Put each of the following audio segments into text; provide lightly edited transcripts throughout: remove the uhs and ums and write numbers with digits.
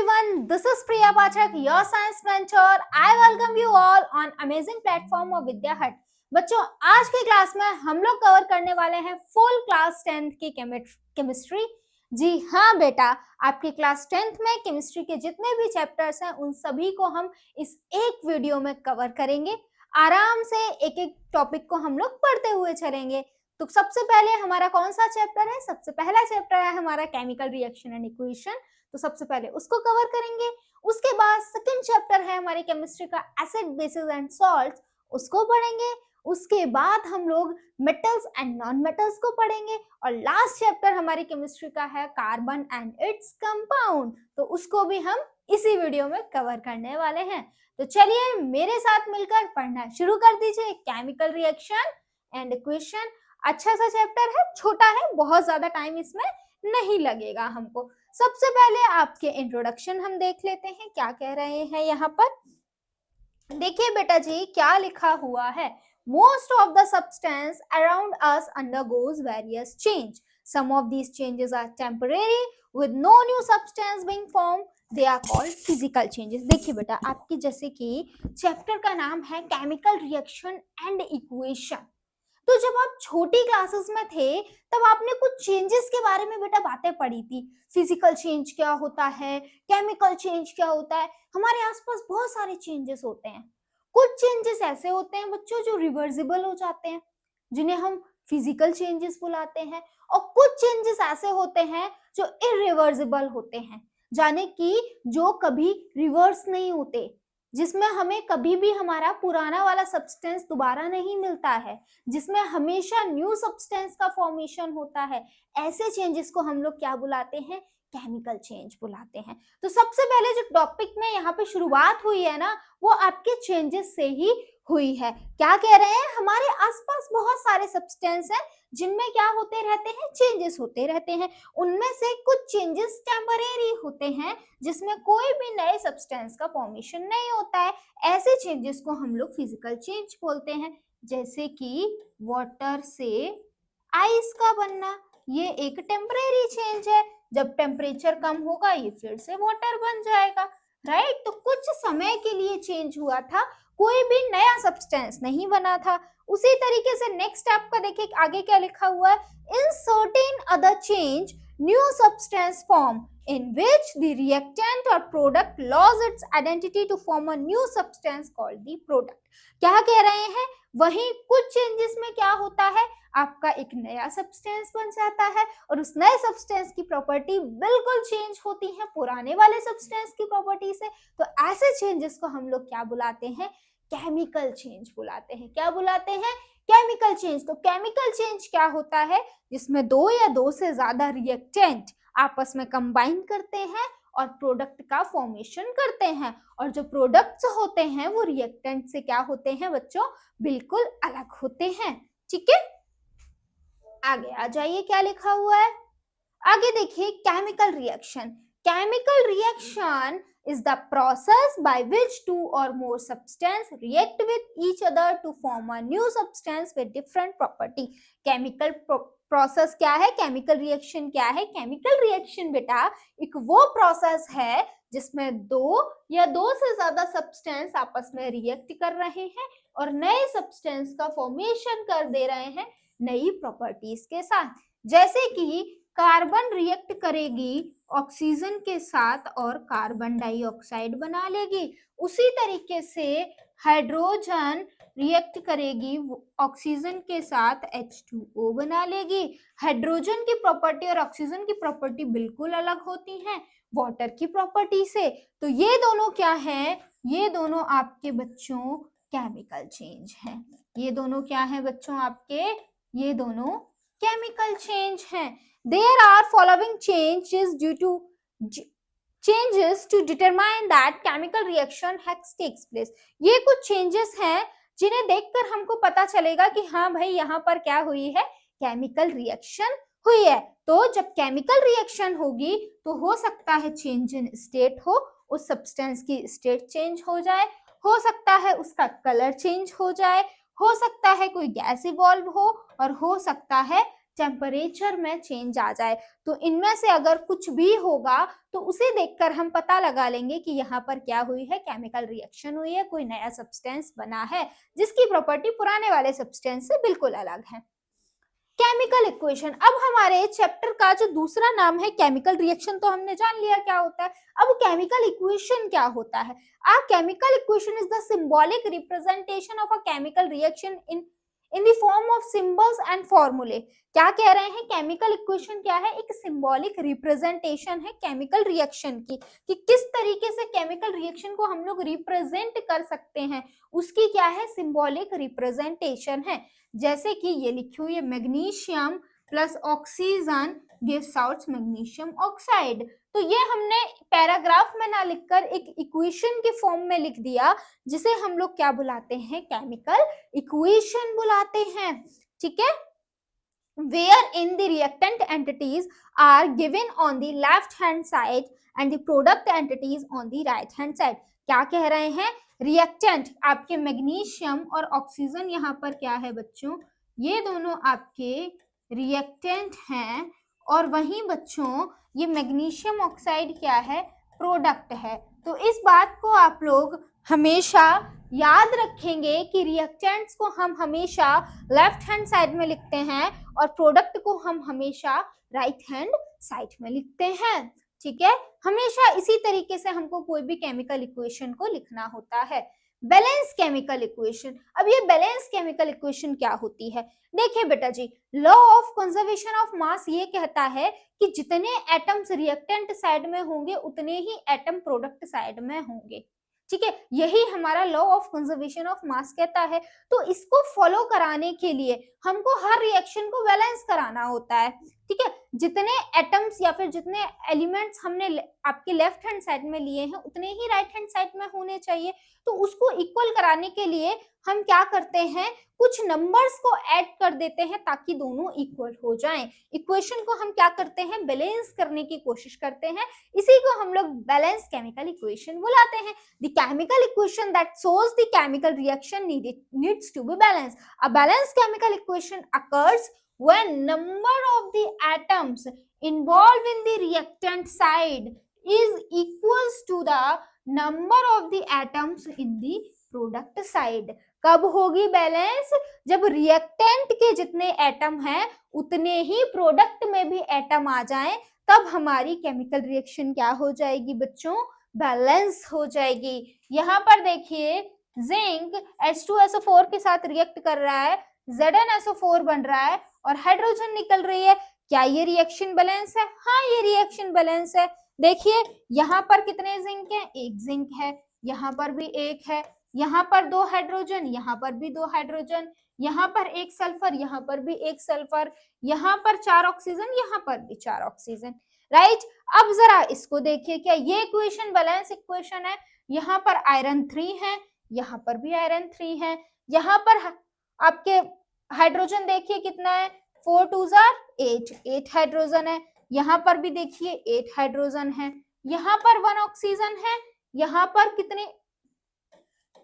everyone, this is Priya Pathak, your science mentor. I welcome you all on amazing platform of Vidya Hut. बच्चों, आज के class में हम लोग cover करने वाले हैं फुल क्लास 10th की केमिस्ट्री। जी हाँ बेटा, आपकी क्लास 10th में केमिस्ट्री के जितने भी चैप्टर्स हैं उन सभी को हम इस एक वीडियो में कवर करेंगे। आराम से एक एक टॉपिक को हम लोग पढ़ते हुए चलेंगे। तो सबसे पहले हमारा कौन सा चैप्टर है? सबसे पहला चैप्टर है हमारा केमिकल रिएक्शन एंड इक्वेशन। तो सबसे पहले उसको कवर करेंगे। उसके बाद सेकंड चैप्टर है हमारी केमिस्ट्री का एसिड बेसिस एंड सॉल्ट्स, उसको पढ़ेंगे। उसके बाद हम लोग मेटल्स एंड नॉन मेटल्स को पढ़ेंगे और लास्ट चैप्टर हमारी केमिस्ट्री का है कार्बन एंड इट्स कंपाउंड, तो उसको भी हम इसी वीडियो में कवर करने वाले हैं। तो चलिए मेरे साथ मिलकर पढ़ना शुरू कर दीजिए। केमिकल रिएक्शन एंड इक्वेशन अच्छा सा चैप्टर है, छोटा है, बहुत ज्यादा टाइम इसमें नहीं लगेगा हमको। सबसे पहले आपके इंट्रोडक्शन हम देख लेते हैं, क्या कह रहे हैं यहाँ पर। देखिए बेटा जी क्या लिखा हुआ है। Most of the substance around us undergoes various change, some of these changes are temporary with no new substance being form, they are called physical changes. देखिए बेटा, आपकी जैसे कि चैप्टर का नाम है केमिकल रिएक्शन एंड इक्वेशन, तो जब आप छोटी क्लासेस में थे तब आपने कुछ चेंजेस के बारे में बेटा बातें पढ़ी थी। फिजिकल चेंज क्या होता है, केमिकल चेंज क्या होता है। हमारे आसपास बहुत सारे चेंजेस होते हैं। कुछ चेंजेस ऐसे होते हैं बच्चों जो रिवर्सिबल हो जाते हैं, जिन्हें हम फिजिकल चेंजेस बुलाते हैं, और कुछ चेंजेस ऐसे होते हैं जो इरिवर्सिबल होते हैं, यानी कि जो कभी रिवर्स नहीं होते, जिसमें हमें कभी भी हमारा पुराना वाला सब्सटेंस दोबारा नहीं मिलता है, जिसमें हमेशा न्यू सब्सटेंस का फॉर्मेशन होता है। ऐसे चेंजेस को हम लोग क्या बुलाते हैं? केमिकल चेंज बुलाते हैं। तो सबसे पहले जो टॉपिक में यहाँ पे शुरुआत हुई है ना, वो आपके चेंजेस से ही हुई है। क्या कह रहे हैं? हमारे आसपास बहुत सारे सब्सटेंस हैं जिनमें क्या होते रहते हैं? चेंजेस होते रहते हैं। उनमें से कुछ चेंजेस टेम्परेरी होते हैं, जिसमें कोई भी नए सब्सटेंस का फॉर्मेशन नहीं होता है। ऐसे चेंजेस को हम लोग फिजिकल चेंज बोलते हैं, जैसे कि वाटर से आइस का बनना, ये एक टेम्परेरी चेंज है। जब टेम्परेचर कम होगा ये फिर से वाटर बन जाएगा, राइट। तो कुछ समय के लिए चेंज हुआ था, कोई भी नया सब्सटेंस नहीं बना था। उसी तरीके से नेक्स्ट आपका देखिए आगे क्या लिखा हुआ है। In certain other change new substance form in which the reactant or product lost its identity to form a new substance called the product। क्या कह रहे हैं? वहीं कुछ चेंजेस में क्या होता है, आपका एक नया सब्सटेंस बन जाता है और उस नए सब्सटेंस की प्रॉपर्टी बिल्कुल चेंज होती है पुराने वाले सब्सटेंस की प्रॉपर्टी से। तो ऐसे चेंजेस को हम लोग क्या बुलाते हैं? केमिकल चेंज बुलाते हैं। क्या बुलाते हैं? Chemical change. तो केमिकल चेंज क्या होता है? जिसमें दो या दो से ज्यादा रिएक्टेंट आपस में कंबाइन करते हैं और प्रोडक्ट का फॉर्मेशन करते हैं, और जो प्रोडक्ट्स होते हैं वो रिएक्टेंट से क्या होते हैं बच्चों? बिल्कुल अलग होते हैं। ठीक है, आगे आ जाइए क्या लिखा हुआ है। आगे देखिए chemical reaction. Chemical reaction is the process by which two or more substance react with each other to form a new substance with different property। Chemical process क्या है? केमिकल रिएक्शन क्या है? केमिकल रिएक्शन बेटा एक वो process है जिसमें दो या दो से ज्यादा सब्सटेंस आपस में रिएक्ट कर रहे हैं और नए सब्सटेंस का फॉर्मेशन कर दे रहे हैं नई प्रॉपर्टीज के साथ। जैसे कि कार्बन रिएक्ट करेगी ऑक्सीजन के साथ और कार्बन डाइऑक्साइड बना लेगी, उसी तरीके से हाइड्रोजन रिएक्ट करेगी ऑक्सीजन के साथ H2O बना लेगी। हाइड्रोजन की प्रॉपर्टी और ऑक्सीजन की प्रॉपर्टी बिल्कुल अलग होती हैं वाटर की प्रॉपर्टी से। तो ये दोनों क्या है? ये दोनों आपके बच्चों केमिकल चेंज हैं। ये दोनों क्या है बच्चों आपके? ये दोनों केमिकल चेंज हैं। There are following changes due to changes to determine that chemical reaction has takes place। ये कुछ changes हैं जिन्हें देखकर हमको पता चलेगा कि हाँ भाई यहाँ पर क्या हुई है? केमिकल रिएक्शन हुई है। तो जब केमिकल रिएक्शन होगी तो हो सकता है चेंज इन स्टेट हो, उस सब्सटेंस की स्टेट चेंज हो जाए, हो सकता है उसका कलर चेंज हो जाए, हो सकता है कोई गैस इवॉल्व हो, और हो सकता है टेम्परेचर में चेंज आ जाए। तो इनमें से अगर कुछ भी होगा तो उसे देखकर हम पता लगा लेंगे कि यहाँ पर क्या हुई है, केमिकल रिएक्शन हुई है, कोई नया सब्सटेंस बना है जिसकी प्रॉपर्टी पुराने वाले सब्सटेंस से बिल्कुल अलग है। केमिकल इक्वेशन, अब हमारे चैप्टर का जो दूसरा नाम है केमिकल रिएक्शन, तो हमने जान लिया क्या होता है। अब केमिकल इक्वेशन क्या होता है? A chemical equation is the symbolic representation of a chemical reaction in the form of symbols and formulae। क्या कह रहे हैं? केमिकल इक्वेशन क्या है? एक सिंबॉलिक रिप्रेजेंटेशन है केमिकल रिएक्शन की, कि किस तरीके से केमिकल रिएक्शन को हम लोग रिप्रेजेंट कर सकते हैं, उसकी क्या है? सिंबॉलिक रिप्रेजेंटेशन है। जैसे कि ये लिखी हुई है, magnesium plus oxygen gives out magnesium oxide. तो ये हमने पैराग्राफ में ना लिखकर एक इक्वेशन के फॉर्म में लिख दिया, जिसे हम लोग क्या बुलाते हैं? केमिकल इक्वेशन बुलाते हैं। ठीक है, wherein the reactant entities are given on the left hand side and the product entities on the right hand side। क्या कह रहे हैं? रिएक्टेंट आपके मैग्नीशियम और ऑक्सीजन यहाँ पर क्या है बच्चों? ये दोनों आपके रिएक्टेंट हैं, और वहीं बच्चों ये मैग्नीशियम ऑक्साइड क्या है? प्रोडक्ट है। तो इस बात को आप लोग हमेशा याद रखेंगे कि रिएक्टेंट्स को हम हमेशा लेफ्ट हैंड साइड में लिखते हैं और प्रोडक्ट को हम हमेशा राइट हैंड साइड में लिखते हैं। ठीक है, हमेशा इसी तरीके से हमको कोई भी केमिकल इक्वेशन को लिखना होता है। बैलेंस केमिकल इक्वेशन, अब ये बैलेंस केमिकल इक्वेशन क्या होती है? देखिए बेटा जी, law of conservation of mass ये कहता है कि जितने एटम्स रिएक्टेंट साइड में होंगे उतने ही एटम प्रोडक्ट साइड में होंगे। ठीक है, यही हमारा लॉ ऑफ कंजर्वेशन ऑफ मास कहता है। तो इसको फॉलो कराने के लिए हमको हर रिएक्शन को बैलेंस कराना होता है। ठीक है, जितने एटम्स या फिर जितने एलिमेंट्स हमने आपके लेफ्ट हैंड साइड में लिए हैं उतने ही राइट हैंड साइड में होने चाहिए। तो उसको इक्वल कराने के लिए हम क्या करते हैं? कुछ नंबर्स को ऐड कर देते हैं ताकि दोनों इक्वल हो जाएं। इक्वेशन को हम क्या करते हैं? बैलेंस करने की कोशिश करते हैं। इसी को हम लोग बैलेंस केमिकल इक्वेशन बुलाते हैं। The chemical equation that shows the chemical reaction needs to be balanced। A balanced chemical equation occurs when number of the atoms involved in the reactant side is equals to the number of the atoms in the product side। कब होगी balance? जब reactant के जितने atom हैं उतने ही product में भी atom आ जाएं, तब हमारी केमिकल रिएक्शन क्या हो जाएगी बच्चों? बैलेंस हो जाएगी। यहाँ पर देखिए, जिंक H2SO4 के साथ रिएक्ट कर रहा है, ZnSO4 बन रहा है और हाइड्रोजन निकल रही है। क्या ये रिएक्शन बैलेंस है? हाँ, ये रिएक्शन बैलेंस है। देखिए यहाँ पर कितने जिंक हैं? एक जिंक है, यहाँ पर भी एक है, यहाँ पर दो हाइड्रोजन, यहाँ पर भी दो हाइड्रोजन, यहाँ पर एक सल्फर, यहाँ पर भी एक सल्फर, यहाँ पर 4 ऑक्सीजन, यहाँ पर भी 4 ऑक्सीजन। राइट, अब जरा इसको देखिए, क्या ये इक्वेशन बैलेंस इक्वेशन है? यहाँ पर आयरन 3 है, यहाँ पर भी आयरन 3 है, यहाँ पर आपके हाइड्रोजन देखिए कितना है? 4 2 8 हाइड्रोजन है। यहाँ पर भी देखिए 8 हाइड्रोजन है, यहाँ पर 1 ऑक्सीजन है, यहाँ पर कितने?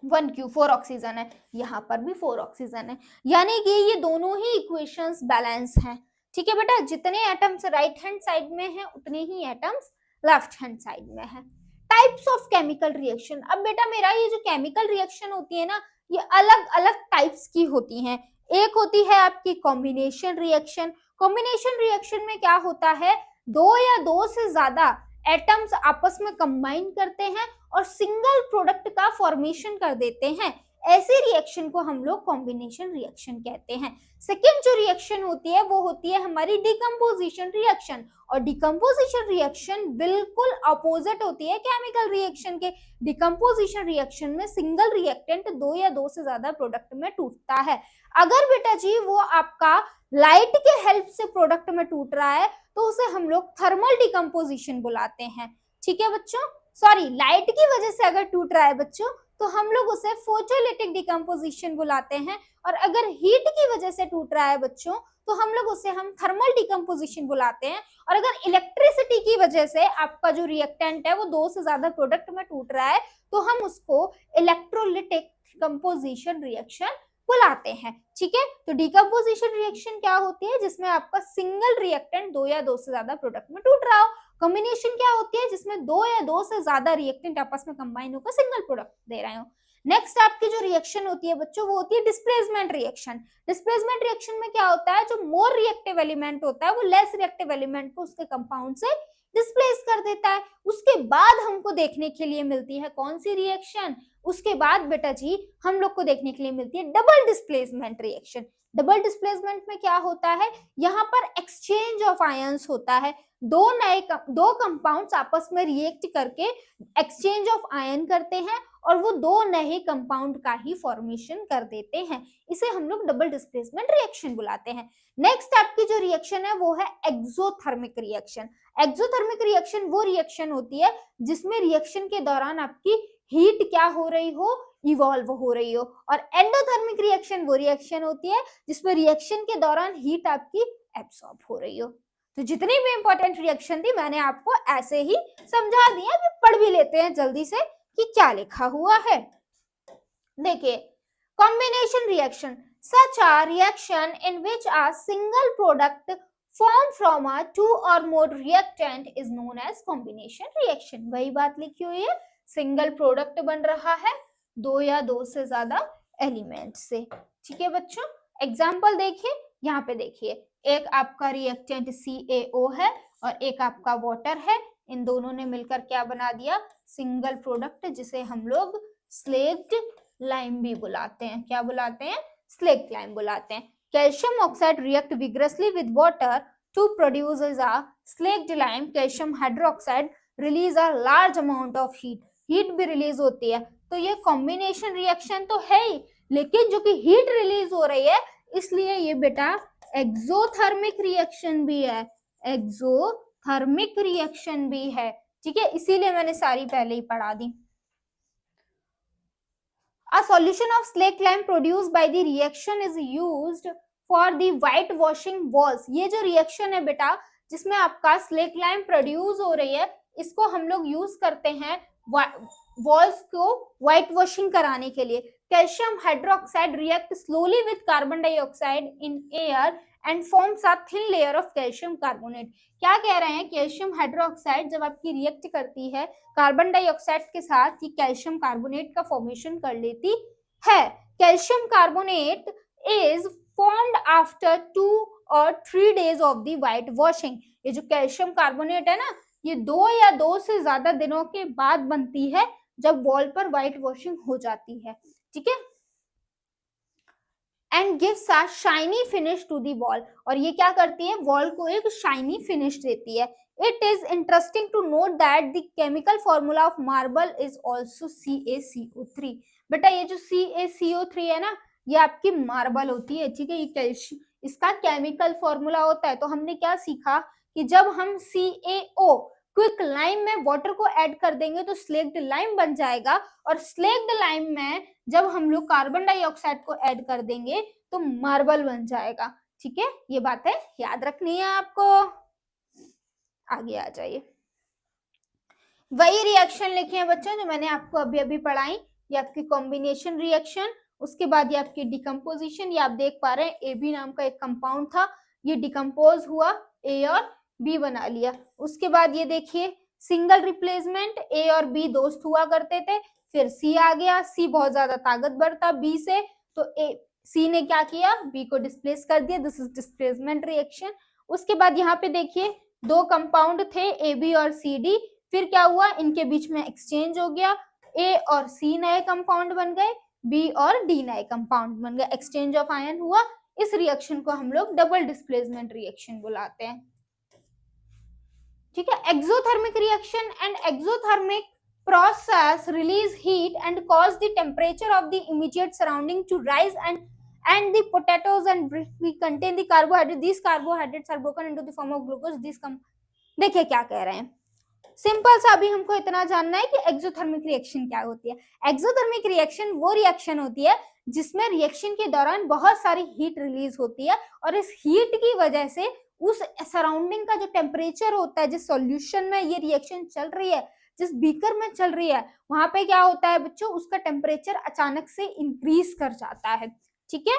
1 क्यू 4 ऑक्सीजन है, यहाँ पर भी 4 ऑक्सीजन है। यानी कि ये दोनों ही इक्वेशंस बैलेंस हैं। ठीक है बेटा, जितने एटम्स राइट हैंड साइड में हैं उतने ही एटम्स लेफ्ट हैंड साइड में हैं। टाइप्स ऑफ केमिकल रिएक्शन, अब बेटा मेरा ये जो केमिकल रिएक्शन होती है ना, ये अलग अलग टाइप्स की होती हैं। एक होती है आपकी कॉम्बिनेशन रिएक्शन। कॉम्बिनेशन रिएक्शन में क्या होता है? 2 या 2 से ज्यादा एटम्स आपस में कंबाइन करते हैं और सिंगल प्रोडक्ट का फॉर्मेशन कर देते हैं। ऐसे रिएक्शन को हम लोग कॉम्बिनेशन रिएक्शन कहते हैं। सेकेंड जो रिएक्शन होती है वो होती है हमारी डिकम्पोजिशन रिएक्शन, और डिकम्पोजिशन रिएक्शन बिल्कुल अपोजिट होती है केमिकल रिएक्शन के। डिकम्पोजिशन रिएक्शन में सिंगल रिएक्टेंट 2 या 2 से ज्यादा प्रोडक्ट में टूटता है। अगर बेटा जी वो आपका लाइट के हेल्प से प्रोडक्ट में टूट रहा है तो उसे हम लोग थर्मल डिकम्पोजिशन बुलाते हैं। ठीक है बच्चों, सॉरी, लाइट की वजह से अगर टूट रहा है बच्चों तो हम लोग उसे फोटोलिटिक डिकम्पोजिशन बुलाते हैं, और अगर हीट की वजह से टूट रहा है बच्चों तो हम लोग उसे थर्मल डिकम्पोजिशन बुलाते हैं। और अगर इलेक्ट्रिसिटी की वजह से आपका जो रिएक्टेंट है वो 2 से ज्यादा प्रोडक्ट में टूट रहा है तो हम उसको इलेक्ट्रोलिटिक डिकम्पोजिशन रिएक्शन बुलाते हैं। ठीक है, तो डिकम्पोजिशन रिएक्शन क्या होती है, जिसमें आपका सिंगल रिएक्टेंट दो या दो से ज्यादा प्रोडक्ट में टूट रहा हो। कॉम्बिनेशन क्या होती है, जिसमें दो या दो से ज्यादा रिएक्टेंट आपस में कंबाइन होकर सिंगल प्रोडक्ट दे रहे हो। नेक्स्ट आपकी जो रिएक्शन होती है बच्चों, वो होती है डिस्प्लेसमेंट रिएक्शन। डिस्प्लेसमेंट रिएक्शन में क्या होता है, जो मोर रिएक्टिव एलिमेंट होता है वो लेस रिएक्टिव एलिमेंट को उसके कंपाउंड से डिस्प्लेस कर देता है। उसके बाद हमको देखने के लिए मिलती है कौन सी रिएक्शन, उसके बाद बेटा जी हम लोग को देखने के लिए मिलती है double displacement reaction. Double displacement में क्या होता है, यहाँ पर एक्सचेंज ऑफ आयंस होता है। दो कंपाउंड्स आपस में रिएक्ट करके एक्सचेंज ऑफ आयन करते हैं और वो दो नए कंपाउंड का ही फॉर्मेशन कर देते हैं। इसे हम लोग डबल डिस्प्लेसमेंट रिएक्शन बुलाते हैं। नेक्स्ट आपकी जो रिएक्शन है वो है एक्सोथर्मिक रिएक्शन। एक्सोथर्मिक रिएक्शन वो रिएक्शन होती है जिसमें रिएक्शन के दौरान आपकी हीट क्या हो रही हो, इवॉल्व हो रही हो। और एंडोथर्मिक रिएक्शन वो रिएक्शन होती है जिसमें रिएक्शन के दौरान हीट आपकी एब्सॉर्ब हो रही हो। तो जितनी भी इंपॉर्टेंट रिएक्शन थी मैंने आपको ऐसे ही समझा दिया। अभी पढ़ भी लेते हैं जल्दी से कि क्या लिखा हुआ है। देखिए, combination reaction such a reaction in which a single product formed from a two or more reactant is known as combination reaction। वही बात लिखी हुई है, सिंगल प्रोडक्ट बन रहा है दो या दो से ज्यादा एलिमेंट से। ठीक है बच्चों, एग्जाम्पल देखिए, यहाँ पे देखिए, एक आपका रिएक्टेंट CaO है और एक आपका वाटर है। इन दोनों ने मिलकर क्या बना दिया, सिंगल प्रोडक्ट, जिसे हम लोग स्लेक्ड लाइम भी बुलाते हैं। क्या बुलाते हैं, स्लेक्ड लाइम बुलाते हैं। Calcium oxide react vigorously with water to produce a slaked lime. Calcium hydroxide release a large amount of heat. Heat भी रिलीज होती है। तो ये कॉम्बिनेशन रिएक्शन तो है ही, लेकिन जो कि हीट रिलीज हो रही है इसलिए ये बेटा एक्सोथर्मिक रिएक्शन भी है। एक्सोथर्मिक रिएक्शन भी है। ठीक है, इसीलिए मैंने सारी पहले ही पढ़ा दी। A solution of slaked lime produced by the reaction is used for the white washing walls। ये जो रिएक्शन है बेटा जिसमें आपका स्लेक लाइम प्रोड्यूस हो रही है, इसको हम लोग यूज करते हैं वॉल्स को व्हाइट वॉशिंग कराने के लिए। Calcium hydroxide react slowly with carbon dioxide in air and forms a thin layer of calcium carbonate. क्या कह रहे हैं, कैल्शियम हाइड्रोक्साइड जब आपकी रिएक्ट करती है कार्बन डाइऑक्साइड के साथ, ये कैल्शियम कार्बोनेट का फॉर्मेशन कर लेती है। Calcium carbonate is formed after 2 और 3 days of the white washing. ये जो कैल्शियम कार्बोनेट है ना, ये 2 या 2 से ज्यादा दिनों के बाद बनती है जब वॉल पर व्हाइट वॉशिंग हो जाती है। ठीक है, and gives a shiny finish to the wall. और ये क्या करती है, वॉल को एक शाइनी फिनिश देती है। It is interesting to note that the chemical formula of marble is also CaCO3। बेटा ये जो CaCO3 है ना, ये आपकी मार्बल होती है। ठीक है, ये कैल्शियम इसका केमिकल फॉर्मूला होता है। तो हमने क्या सीखा कि जब हम CaO क्विक लाइम में वाटर को ऐड कर देंगे तो स्लेक्ड लाइम बन जाएगा, और स्लेक्ड लाइम में जब हम लोग कार्बन डाइऑक्साइड को ऐड कर देंगे तो मार्बल बन जाएगा। ठीक है, ये बातें याद रखनी है आपको। आगे आ जाइए, वही रिएक्शन लिखे हैं बच्चों जो मैंने आपको अभी अभी पढ़ाई। ये आपकी कॉम्बिनेशन रिएक्शन, उसके बाद ये आपकी डिकम्पोजिशन। ये आप देख पा रहे हैं AB नाम का एक कंपाउंड था, ये डिकम्पोज हुआ, A और B बना लिया। उसके बाद ये देखिए सिंगल रिप्लेसमेंट, A और B दोस्त हुआ करते थे, फिर C आ गया। C बहुत ज्यादा ताकतवर था B से, तो C ने क्या किया, B को डिस्प्लेस कर दिया। This is displacement reaction. उसके बाद यहाँ पे देखिए दो कंपाउंड थे AB और CD, फिर क्या हुआ, इनके बीच में एक्सचेंज हो गया, A और C नए कंपाउंड बन गए, B और D नए कंपाउंड बन गए, एक्सचेंज ऑफ आयन हुआ। इस रिएक्शन को हम लोग डबल डिस्प्लेसमेंट रिएक्शन बुलाते हैं। ठीक है, exothermic reaction and exothermic process release heat and cause the temperature of the immediate surrounding to rise, and the potatoes and we contain the carbohydrate. These carbohydrates are broken into the form of glucose. These देखिए क्या कह रहे हैं, simple सा अभी हमको इतना जानना है कि एक्सोथर्मिक रिएक्शन क्या होती है। एक्सोथर्मिक रिएक्शन वो रिएक्शन होती है जिसमें रिएक्शन के दौरान बहुत सारी हीट रिलीज होती है, और इस हीट की वजह से उस सराउंडिंग का जो टेम्परेचर होता है, जिस सॉल्यूशन में ये रिएक्शन चल रही है, जिस बीकर में चल रही है, वहां पे क्या होता है बच्चों, उसका टेम्परेचर अचानक से इंक्रीज कर जाता है। ठीक है।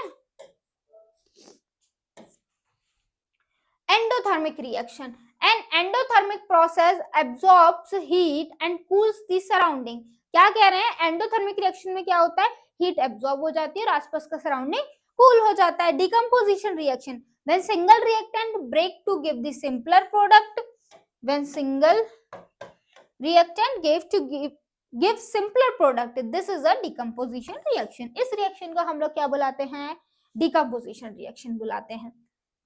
Endothermic reaction, an endothermic process absorbs heat and cools the surrounding. क्या कह रहे हैं, एंडोथर्मिक रिएक्शन में क्या होता है, हीट एब्जॉर्ब हो जाती है और आसपास का सराउंडिंग कूल हो जाता है। Decomposition reaction, when single reactant break to give the simpler product, when single reactant give simpler product, this is a decomposition reaction. इस रिएक्शन को हम लोग क्या बुलाते हैं, डिकम्पोजिशन रिएक्शन बुलाते हैं।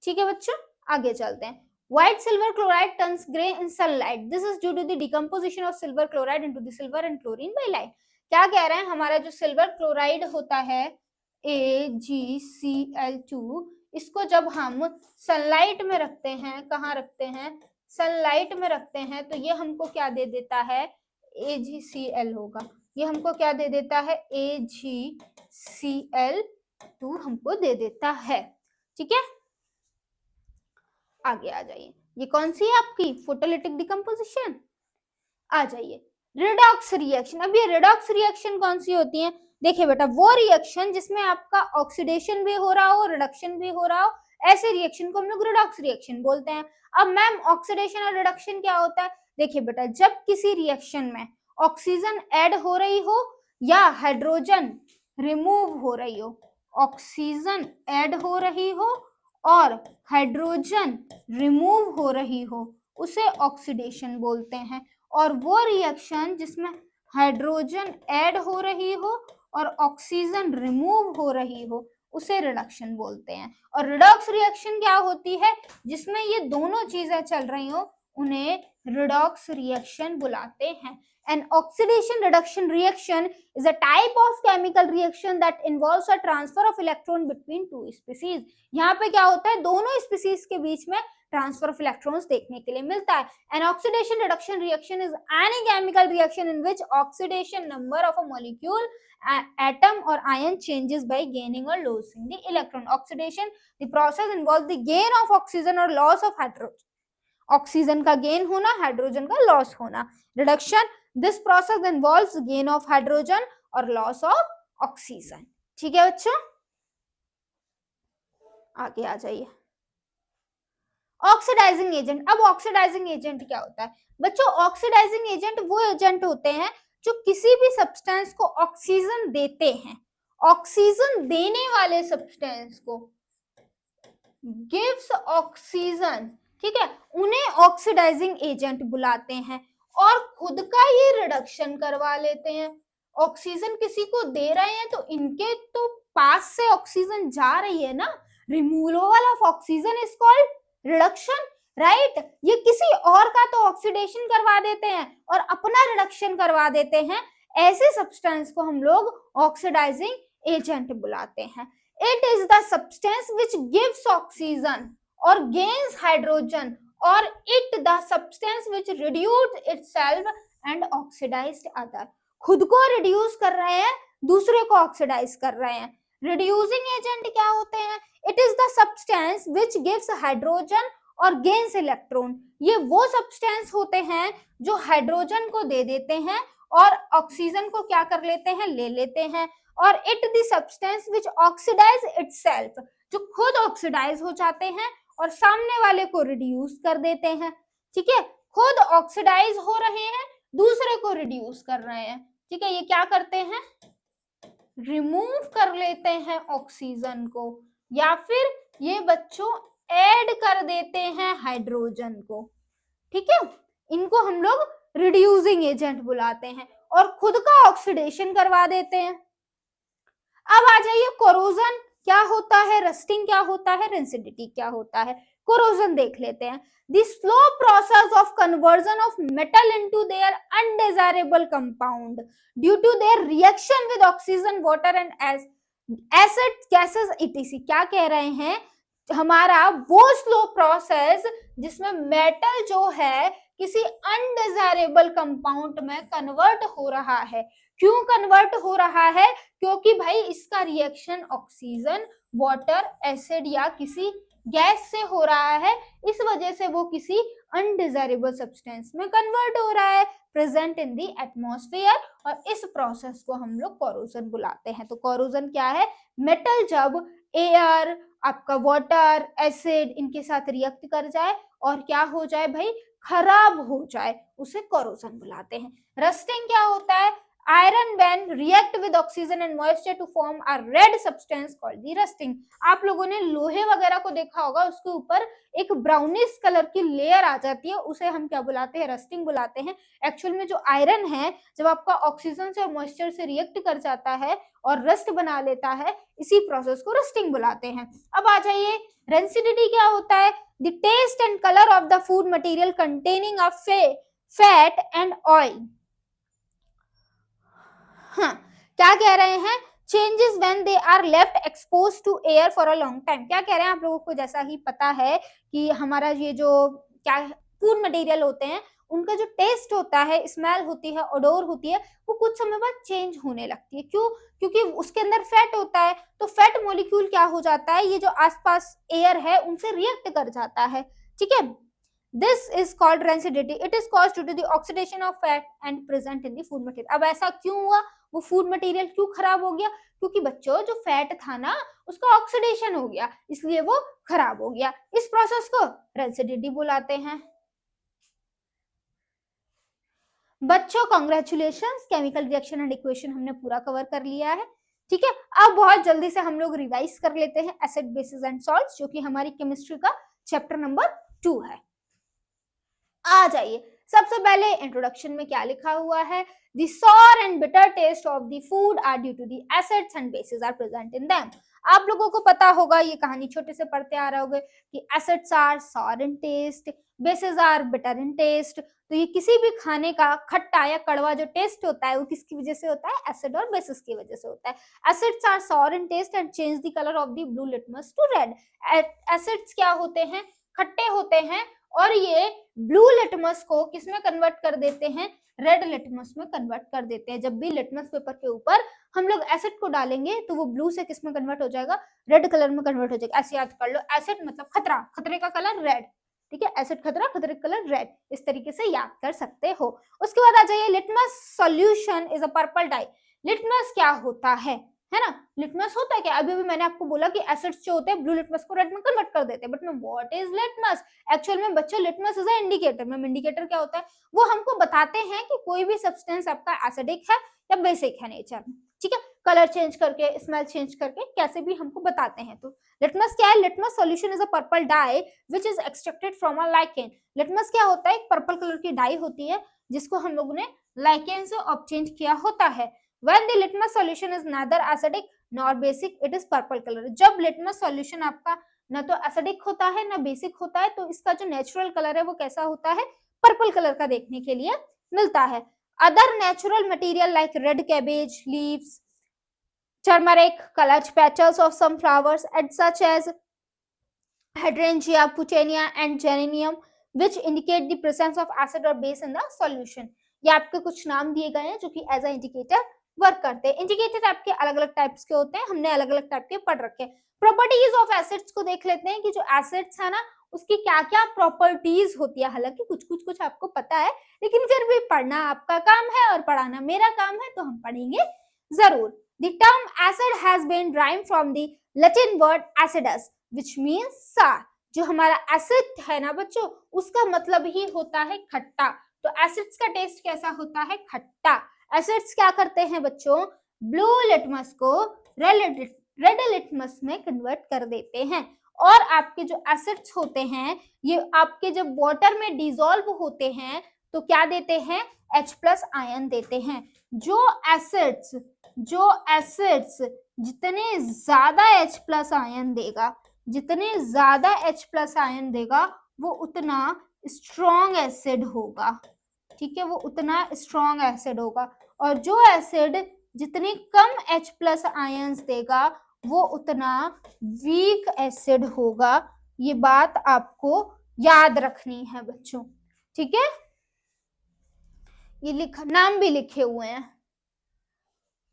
ठीक है बच्चों, आगे चलते हैं। White silver chloride turns gray in sunlight. This is due to the decomposition of silver chloride into the silver and chlorine by light. क्या कह रहे हैं, हमारा जो सिल्वर क्लोराइड होता है AgCl2, इसको जब हम सनलाइट में रखते हैं, कहाँ रखते हैं, सनलाइट में रखते हैं, तो ये हमको क्या दे देता है, AgCl होगा। ये हमको क्या दे देता है, AgCl2 हमको दे देता है। ठीक है, आगे आ जाइए। ये कौन सी है आपकी, फोटोलिटिक डिकम्पोजिशन। आ जाइए, रिडॉक्स रिएक्शन। अब ये रिडॉक्स रिएक्शन कौन सी होती है, देखिए बेटा, वो रिएक्शन जिसमें आपका ऑक्सीडेशन भी हो रहा हो, रिडक्शन भी हो रहा हो, ऐसे रिएक्शन को हम लोग रिडॉक्स रिएक्शन बोलते हैं। अब मैम ऑक्सीडेशन और रिडक्शन क्या होता है, देखिए बेटा, जब किसी रिएक्शन में ऑक्सीजन ऐड हो रही हो या हाइड्रोजन रिमूव हो रही हो, ऑक्सीजन ऐड हो रही हो और हाइड्रोजन रिमूव हो रही हो, उसे ऑक्सीडेशन बोलते हैं। और वो रिएक्शन जिसमें हाइड्रोजन ऐड हो रही हो और ऑक्सीजन रिमूव हो रही हो, उसे रिडक्शन बोलते हैं। और रिडॉक्स रिएक्शन क्या होती है, जिसमें ये दोनों चीजें चल रही हो, उन्हें रिडॉक्स रिएक्शन बुलाते हैं। An oxidation reduction reaction is a type of chemical reaction that involves a transfer of electron between two species. यहाँ पे क्या होता है, दोनों स्पीसीज के बीच में ट्रांसफर ऑफ इलेक्ट्रॉन्स देखने के लिए मिलता है। An oxidation reduction reaction is any chemical reaction in which oxidation number of a molecule, atom or ion changes by gaining or losing the electron. Oxidation, the process involves the gain of oxygen or loss of hydrogen. Oxygen का gain होना, hydrogen का loss होना। Reduction, this process involves gain of hydrogen और loss of oxygen. ठीक है बच्चों, आगे आ जाइए। Oxidising agent. अब ऑक्सीडाइजिंग एजेंट क्या होता है बच्चों, ऑक्सीडाइजिंग एजेंट वो एजेंट होते हैं जो किसी भी सब्सटेंस को ऑक्सीजन देते हैं। ऑक्सीजन देने वाले सब्सटेंस को गिव्स ऑक्सीजन, ठीक है, उन्हें ऑक्सीडाइजिंग एजेंट बुलाते हैं। और खुद का ये रिडक्शन करवा लेते हैं। ऑक्सीजन किसी को दे रहे हैं तो इनके तो पास से ऑक्सीजन जा रही है ना, removal of oxygen is called reduction, right. ये किसी और का तो ऑक्सीडेशन करवा देते हैं और अपना रिडक्शन करवा देते हैं। ऐसे सब्सटेंस को हम लोग ऑक्सीडाइजिंग एजेंट बुलाते हैं। It is the substance which gives oxygen or gains hydrogen, or it the substance which reduced itself and oxidized other. खुद को रिड्यूस कर रहे हैं, दूसरे को ऑक्सीडाइज कर रहे हैं। रिड्यूसिंग एजेंट क्या होते हैं, it is the substance which gives hydrogen और गेन्स इलेक्ट्रॉन। ये वो सब्सटेंस होते हैं जो हाइड्रोजन को दे देते हैं और ऑक्सीजन को क्या कर लेते हैं, ले लेते हैं। और it the substance which oxidise itself, जो खुद ऑक्सीडाइज हो जाते हैं और सामने वाले को रिड्यूस कर देते हैं। ठीक है, खुद ऑक्सीडाइज हो रहे हैं, दूसरे को रिड्यूस कर रहे हैं। ठीक है, ये क्या करते हैं, रिमूव कर लेते हैं ऑक्सीजन को, या फिर ये बच्चों ऐड कर देते हैं हाइड्रोजन को। ठीक है, इनको हम लोग रिड्यूसिंग एजेंट बुलाते हैं और खुद का ऑक्सीडेशन करवा देते हैं। अब आ जाइए, कोरोजन क्या होता है, रस्टिंग क्या होता है, रेंसिडिटी क्या होता है। कोरोजन देख लेते हैं। The slow process of conversion of metal into their undesirable compound due to their reaction with oxygen, water and acid gases etc. क्या कह रहे हैं, हमारा वो स्लो प्रोसेस जिसमें मेटल जो है किसी अनडिजायरेबल कंपाउंड में कन्वर्ट हो रहा है। क्यों कन्वर्ट हो रहा है, क्योंकि भाई इसका रिएक्शन ऑक्सीजन, वाटर, एसिड या किसी गैस से हो रहा है, इस वजह से वो किसी अनडिजायरेबल सब्सटेंस में कन्वर्ट हो रहा है प्रेजेंट इन दी एटमॉस्फेयर, और इस प्रोसेस को हम लोग कोरोजन बुलाते हैं। तो कोरोजन क्या है? मेटल जब एयर, आपका वाटर, एसिड इनके साथ रिएक्ट कर जाए और क्या हो जाए भाई, खराब हो जाए, उसे कोरोजन बुलाते हैं। रस्टिंग क्या होता है? Iron when react with oxygen and moisture to form a red substance called the rusting। आप लोगों ने लोहे वगैरह को देखा होगा, उसके ऊपर एक ब्राउनिश कलर की लेयर आ जाती है, उसे हम क्या बुलाते हैं? रस्टिंग बुलाते हैं। एक्चुअल में जो आयरन है, जब आपका ऑक्सीजन से और मॉइस्चर से रिएक्ट कर जाता है और रस्ट बना लेता है, इसी प्रोसेस को रस्टिंग बुलाते हैं। अब आ जाइए, रेंसिडिटी क्या होता है? The taste and colour of the food material containing a fat and oil. हाँ, क्या कह रहे हैं? Changes when they are left expose to air for a long time. क्या कह रहे हैं? आप लोगों को जैसा ही पता है कि हमारा ये जो क्या फूड मटेरियल होते हैं, उनका जो टेस्ट होता है, स्मेल होती है, ओडोर होती है, वो कुछ समय बाद चेंज होने लगती है। क्यों? क्योंकि उसके अंदर फैट होता है, तो फैट मॉलिक्यूल क्या हो जाता है, ये जो आसपास एयर है उनसे रिएक्ट कर जाता है। ठीक है, This is called rancidity. It is caused due to the oxidation of fat and present in the food material. अब ऐसा क्यों हुआ? वो फूड मटेरियल क्यों खराब हो गया? क्योंकि बच्चों जो फैट था ना, उसका ऑक्सीडेशन हो गया, इसलिए वो खराब हो गया। इस प्रोसेस को रेंसिडिटी बुलाते हैं। बच्चों congratulations, chemical reaction and equation हमने पूरा कवर कर लिया है। ठीक है, अब बहुत जल्दी से हम लोग रिवाइज कर लेते हैं एसिड, बेसिस एंड सॉल्ट्स, जो कि हमारी केमिस्ट्री का चैप्टर नंबर 2 है। आ जाइए, सबसे पहले इंट्रोडक्शन में क्या लिखा हुआ है? The sour and bitter taste of the food are due to the acids and bases are present in them। आप लोगों को पता होगा, ये कहानी छोटे से पढ़ते आ रहे होंगे कि acids are sour in taste, bases are bitter in taste। तो ये किसी भी खाने का खट्टा या कड़वा जो टेस्ट होता है, वो किसकी वजह से होता है? एसिड और बेसिस की वजह से होता है। Acids are sour in taste and change the color of the blue litmus to red। Acids क्या होते हैं? खट्टे होते हैं, और ये ब्लू लिटमस को किसमें कन्वर्ट कर देते हैं? रेड लिटमस में कन्वर्ट कर देते हैं। जब भी लिटमस पेपर के ऊपर हम लोग एसिड को डालेंगे तो वो ब्लू से किसमें कन्वर्ट हो जाएगा? रेड कलर में कन्वर्ट हो जाएगा। ऐसे याद कर लो, एसिड मतलब खतरा, खतरे का कलर रेड। ठीक है, एसिड खतरा, खतरे का कलर रेड, इस तरीके से याद कर सकते हो। उसके बाद आ जाइए, litmus solution is a purple dye. Litmus क्या होता है ना? लिटमस होता है क्या? अभी भी मैंने आपको बोला कि एसिड्स जो होते हैं ब्लू लिटमस को रेड में कन्वर्ट कर देते हैं, बट में व्हाट इज लिटमस? एक्चुअल में बच्चों, litmus is a indicator. Ma'am, indicator क्या होता है? वो हमको बताते हैं कि कोई भी सब्सटेंस आपका एसिडिक है या बेसिक है नेचर में। ठीक है, कलर चेंज करके, स्मेल चेंज करके, कैसे भी हमको बताते हैं। तो लिटमस क्या है? Litmus solution is a purple dye which is extracted from a lichen. Litmus क्या होता है? एक पर्पल कलर की डाई होती है जिसको हम लोगों ने लाइकेन से ऑब्टेन किया होता है। When the litmus solution is neither acidic nor basic, it is purple color। जब लिटमस सॉल्यूशन आपका ना तो एसिडिक होता है ना बेसिक होता है, तो इसका जो नेचुरल कलर है वो कैसा होता है? पर्पल कलर का देखने के लिए मिलता है। Other natural material like red cabbage leaves, turmeric, colored petals of some flowers and such as hydrangea, puccinia and geranium which indicate the presence of acid or base in the solution। ये आपके कुछ नाम दिए गए हैं जो कि as a indicator work करते हैं। इंडिकेटर आपके अलग अलग टाइप्स के होते हैं, हमने अलग अलग टाइप के पढ़ रखे हैं। प्रॉपर्टीज ऑफ एसिड्स को देख लेते हैं कि जो एसिड्स है ना, उसकी क्या क्या प्रॉपर्टीज होती है। हालांकि कुछ आपको पता है, लेकिन फिर भी पढ़ना आपका काम है और पढ़ाना मेरा काम है, तो हम पढ़ेंगे जरूर। The term acid has been derived from the Latin word acidus which means sour। जो हमारा एसिड है ना बच्चों, उसका मतलब ही होता है खट्टा। तो एसिड्स का टेस्ट कैसा होता है? खट्टा। एसिड्स क्या करते हैं बच्चों? ब्लू लिटमस को रेड लिटमस में कन्वर्ट कर देते हैं। और आपके जो एसिड्स होते हैं, ये आपके जब वाटर में डिसॉल्व होते हैं तो क्या देते हैं? H+ आयन देते हैं। जो एसिड्स जितने ज्यादा H+ आयन देगा, जितने ज्यादा H+ आयन देगा, वो उतना स्ट्रॉन्ग एसिड होगा। ठीक है, वो उतना स्ट्रॉन्ग एसिड होगा। और जो एसिड जितने कम H+ आयंस देगा, वो उतना वीक एसिड होगा। ये बात आपको याद रखनी है बच्चों। ठीक है, ये नाम भी लिखे हुए हैं।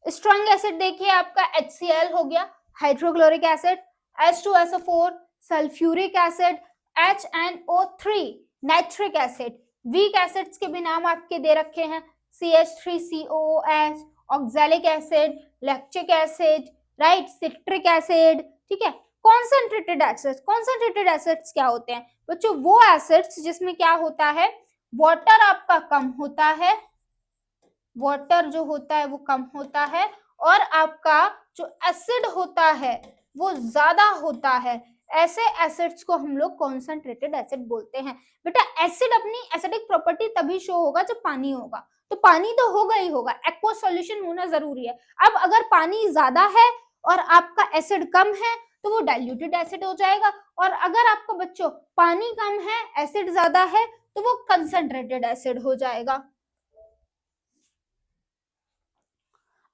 स्ट्रॉन्ग एसिड देखिए आपका HCl हो गया, hydrochloric acid, H2SO4, sulphuric acid, HNO3, nitric acid, weak acids के भी नाम आपके दे रखे हैं, CH3COOH, oxalic acid, lactic acid, right, citric acid, ठीक है। कॉन्सेंट्रेटेड एसिड्स क्या होते हैं बच्चों? वो एसिड्स जिसमें क्या होता है, वाटर आपका कम होता है, वाटर जो होता है वो कम होता है, और आपका जो एसिड होता है वो ज्यादा होता है। ऐसे एसिड्स को हम लोग कॉन्सेंट्रेटेड एसिड बोलते हैं। बेटा एसिड अपनी एसिडिक प्रॉपर्टी तभी शो होगा जब पानी होगा, तो पानी तो होगा ही होगा, एक्वा सॉल्यूशन होना जरूरी है। अब अगर पानी ज्यादा है और आपका एसिड कम है तो वो डाइल्यूटेड एसिड हो जाएगा, और अगर आपका बच्चों पानी कम है एसिड ज्यादा है तो वो कंसंट्रेटेड एसिड हो जाएगा।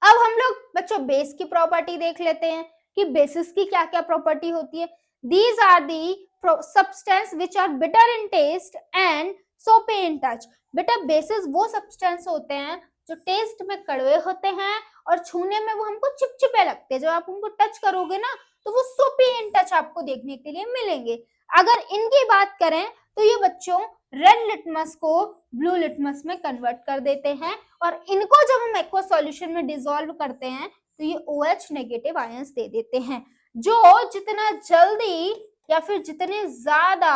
अब हम लोग बच्चों बेस की प्रॉपर्टी देख लेते हैं कि बेसिस की क्या क्या प्रॉपर्टी होती है। These are the substance which are bitter in taste and soapy in touch. बेटा बेसिस वो सब्सटेंस होते हैं जो टेस्ट में कड़वे होते हैं और छूने में वो हमको चिपचिपे लगते हैं। जब आप उनको टच करोगे ना तो वो सोपी इन टच आपको देखने के लिए मिलेंगे। अगर इनकी बात करें तो ये बच्चों रेड लिटमस को ब्लू लिटमस में कन्वर्ट कर देते हैं, और इनको जब हम एक्वा सॉल्यूशन में डिसॉल्व करते हैं तो ये OH नेगेटिव आयंस दे देते हैं। जो जितना जल्दी या फिर जितने ज्यादा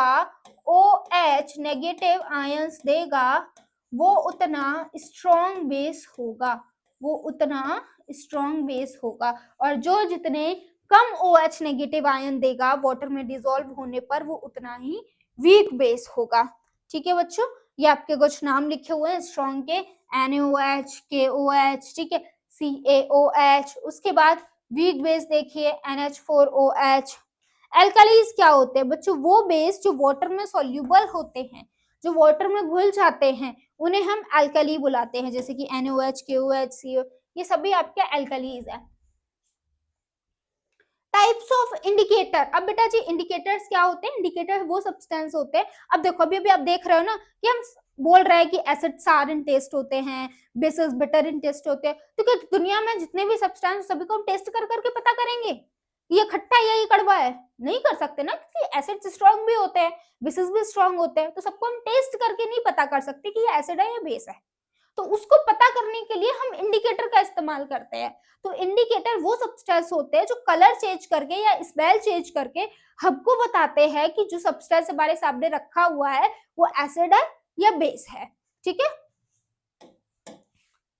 OH नेगेटिव आयंस देगा वो उतना स्ट्रॉन्ग बेस होगा, वो उतना स्ट्रॉन्ग बेस होगा, और जो जितने कम OH नेगेटिव आयन देगा वाटर में डिसॉल्व होने पर वो उतना ही वीक बेस होगा। ठीक है बच्चों, ये आपके कुछ नाम लिखे हुए हैं स्ट्रॉन्ग के, NaOH, KOH, ठीक है, CaOH। उसके बाद वीक बेस देखिए NH4OH। एल्कालीज क्या होते हैं बच्चों? वो बेस जो वाटर में सॉल्यूबल होते हैं, जो वाटर में घुल जाते हैं, उन्हें हम एल्काली बुलाते हैं, जैसे कि NaOH, KOH, CO, ये सभी आपके एल्कालीज है। Types of indicator. अब बेटा जी इंडिकेटर्स क्या होते हैं? इंडिकेटर वो सब्सटेंस होते हैं, अब देखो अभी आप देख रहे हो ना कि हम बोल रहे हैं कि एसिड सार इन टेस्ट होते हैं, बेसिस बिटर इन टेस्ट होते हैं, तो क्या दुनिया में जितने भी सब्सटेंस सभी को हम टेस्ट कर करके पता करेंगे ये खट्टा है या ये कड़वा है? नहीं कर सकते ना, क्योंकि एसिड स्ट्रॉन्ग भी होते हैं, बेसिस भी स्ट्रॉन्ग होते हैं, तो सबको हम टेस्ट करके नहीं पता कर सकते कि ये एसिड है या बेस है। तो उसको पता करने के लिए हम इंडिकेटर का इस्तेमाल करते हैं। तो इंडिकेटर वो सब्सटेंस होते हैं जो कलर चेंज करके या स्मेल चेंज करके हमको बताते हैं कि जो सब्सटेंस हमारे सामने रखा हुआ है वो एसिड है या बेस है। ठीक है,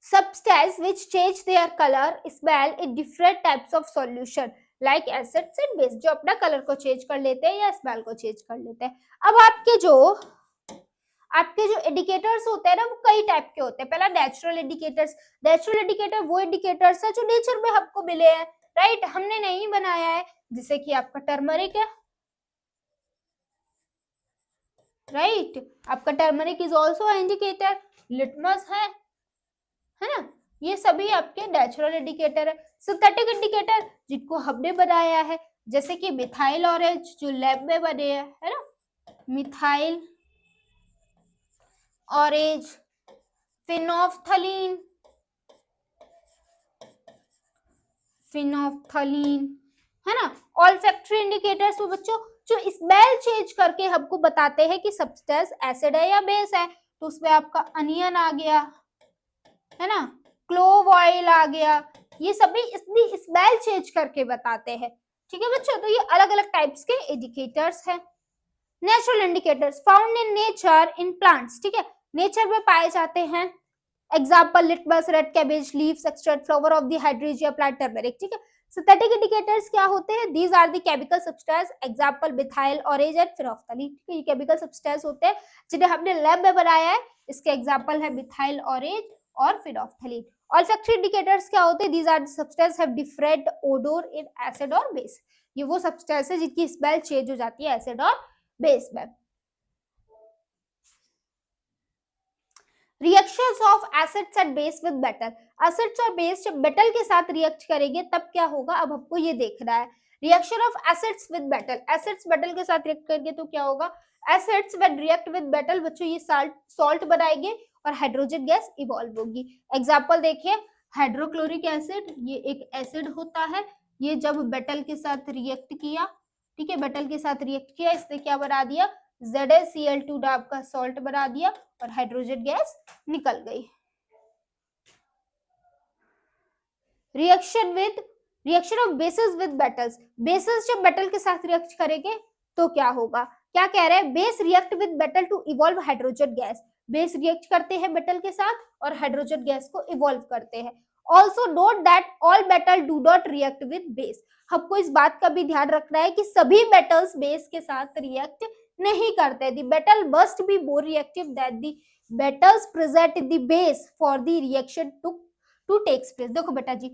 substance which change their color, smell in different types of solution like acids and base, जो अपना कलर को चेंज कर लेते हैं या स्मेल को चेंज कर लेते हैं। अब आपके जो इंडिकेटर्स होते हैं ना वो कई टाइप के होते हैं। पहला नेचुरल इंडिकेटर्स। नेचुरल इंडिकेटर वो इंडिकेटर्स है जो नेचर में हमको मिले हैं, राइट, हमने नहीं बनाया है, जैसे कि आपका टर्मरिक है, राइट, आपका turmeric is also indicator, litmus है ना, ये सभी आपके नेचुरल इंडिकेटर है। सिंथेटिक इंडिकेटर जिनको हमने बनाया है, जैसे कि मिथाइल ऑरेंज जो लैब में बने हैं, है ना, मिथाइल ऑरेंज, फिनोफ्थलीन, है ना। ऑल्फैक्टरी इंडिकेटर्स वो बच्चों जो स्मेल चेंज करके हमको बताते हैं कि सब्सटेंस एसिड है या बेस है, तो उसमें आपका अनियन आ गया, है ना, क्लोव ऑयल आ गया, ये सभी इतनी स्मेल चेंज करके बताते हैं। ठीक है बच्चों, तो ये अलग अलग टाइप्स के इंडिकेटर्स हैं। Natural indicators found in nature in plants, ठीक है, नेचर में पाए जाते हैं। Example litmus, red cabbage leaves, extract flower of the hydrangea plant, turmeric. ठीक है, सिंथेटिक इंडिकेटर्स क्या होते हैं? These are the chemical substance, example methyl orange and phenolphthalein. ठीक है, ये केमिकल सब्सटेंस होते हैं जिन्हें हमने लैब में बनाया है, इसके एग्जाम्पल है मिथाइल ऑरेंज और फिनोफ्थलीन। ऑल्फैक्टरी इंडिकेटर्स क्या होते हैं? These are the substance have different odour in acid और बेस। ये वो सब्सटेंस है जिनकी स्मेल चेंज हो जाती है एसिड और बेस में। Reactions of acids and base with metal. Acids और बेस जब मेटल के साथ रिएक्ट करेंगे तब क्या होगा, अब हमको ये देखना है। Reaction of acids with metal, acids metal के साथ रिएक्ट करेंगे तो क्या होगा? Acids when react with metal बच्चों ये सॉल्ट बनाएंगे और हाइड्रोजन गैस इवॉल्व होगी। एग्जांपल देखिए, हाइड्रोक्लोरिक एसिड, ये एक एसिड होता है, ये जब मेटल के साथ रिएक्ट किया, ठीक है, मेटल के साथ रिएक्ट किया, इसने क्या बना दिया? ZaCl2 आपका सॉल्ट बना दिया और हाइड्रोजन गैस निकल गई। Reaction of bases with metals, bases जब मेटल के साथ रिएक्ट करेंगे तो क्या होगा, क्या कह रहे हैं, base react with metal to evolve hydrogen gas, base react करते हैं मेटल के साथ और हाइड्रोजन गैस को इवॉल्व करते हैं। Also note that all metal do not react with base, हमको इस बात का भी ध्यान रखना है कि सभी मेटल्स बेस के साथ रिएक्ट नहीं करते। The metal must be more reactive than the metals present in the base for the reaction to takes place. देखो बेटा जी,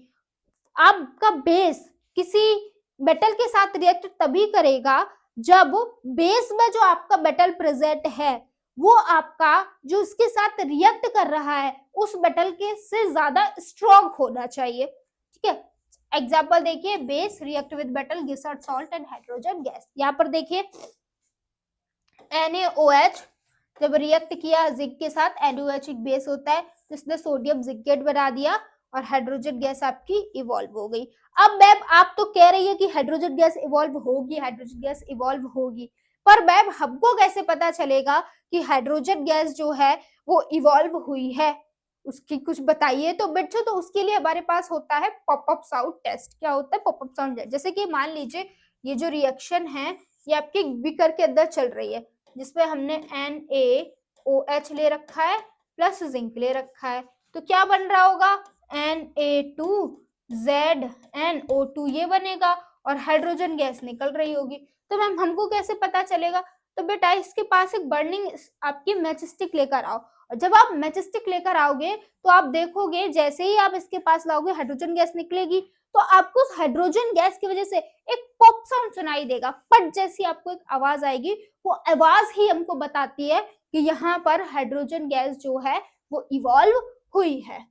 आपका बेस किसी मेटल के साथ रिएक्ट तभी करेगा जब बेस में जो आपका मेटल प्रेजेंट है वो आपका जो उसके साथ रिएक्ट कर रहा है उस मेटल के से ज्यादा स्ट्रॉन्ग होना चाहिए। ठीक है, एग्जांपल देखिए, base react with metal gives out salt and hydrogen gas. यहाँ पर देखिए NaOH जब रिएक्ट किया जिंक के साथ, NaOH एक बेस होता है, तो इसने सोडियम जिंकेट बना दिया और हाइड्रोजन गैस आपकी इवॉल्व हो गई। अब मैम आप तो कह रही है कि हाइड्रोजन गैस इवॉल्व होगी, हाइड्रोजन गैस इवॉल्व होगी, पर मैम हमको कैसे पता चलेगा कि हाइड्रोजन गैस जो है वो इवॉल्व हुई है, उसकी कुछ बताइए तो बच्चों। तो उसके लिए हमारे पास होता है पॉपअप साउंड टेस्ट। क्या होता है पॉपअप साउंड टेस्ट? जैसे कि मान लीजिए ये जो रिएक्शन है ये आपके बीकर के अंदर चल रही है जिसमें हमने NaOH ले रखा है प्लस जिंक ले रखा है, तो क्या बन रहा होगा, Na2ZnO2 ये बनेगा और हाइड्रोजन गैस निकल रही होगी। तो मैम हमको कैसे पता चलेगा, तो बेटा इसके पास एक बर्निंग आपकी मैच स्टिक लेकर आओ, और जब आप मैच स्टिक लेकर आओगे तो आप देखोगे जैसे ही आप इसके पास लाओगे हाइड्रोजन गैस निकलेगी, तो आपको उस हाइड्रोजन गैस की वजह से एक पॉप साउंड सुनाई देगा। पट जैसी आपको एक आवाज आएगी, वो आवाज ही हमको बताती है कि यहाँ पर हाइड्रोजन गैस जो है वो इवॉल्व हुई है।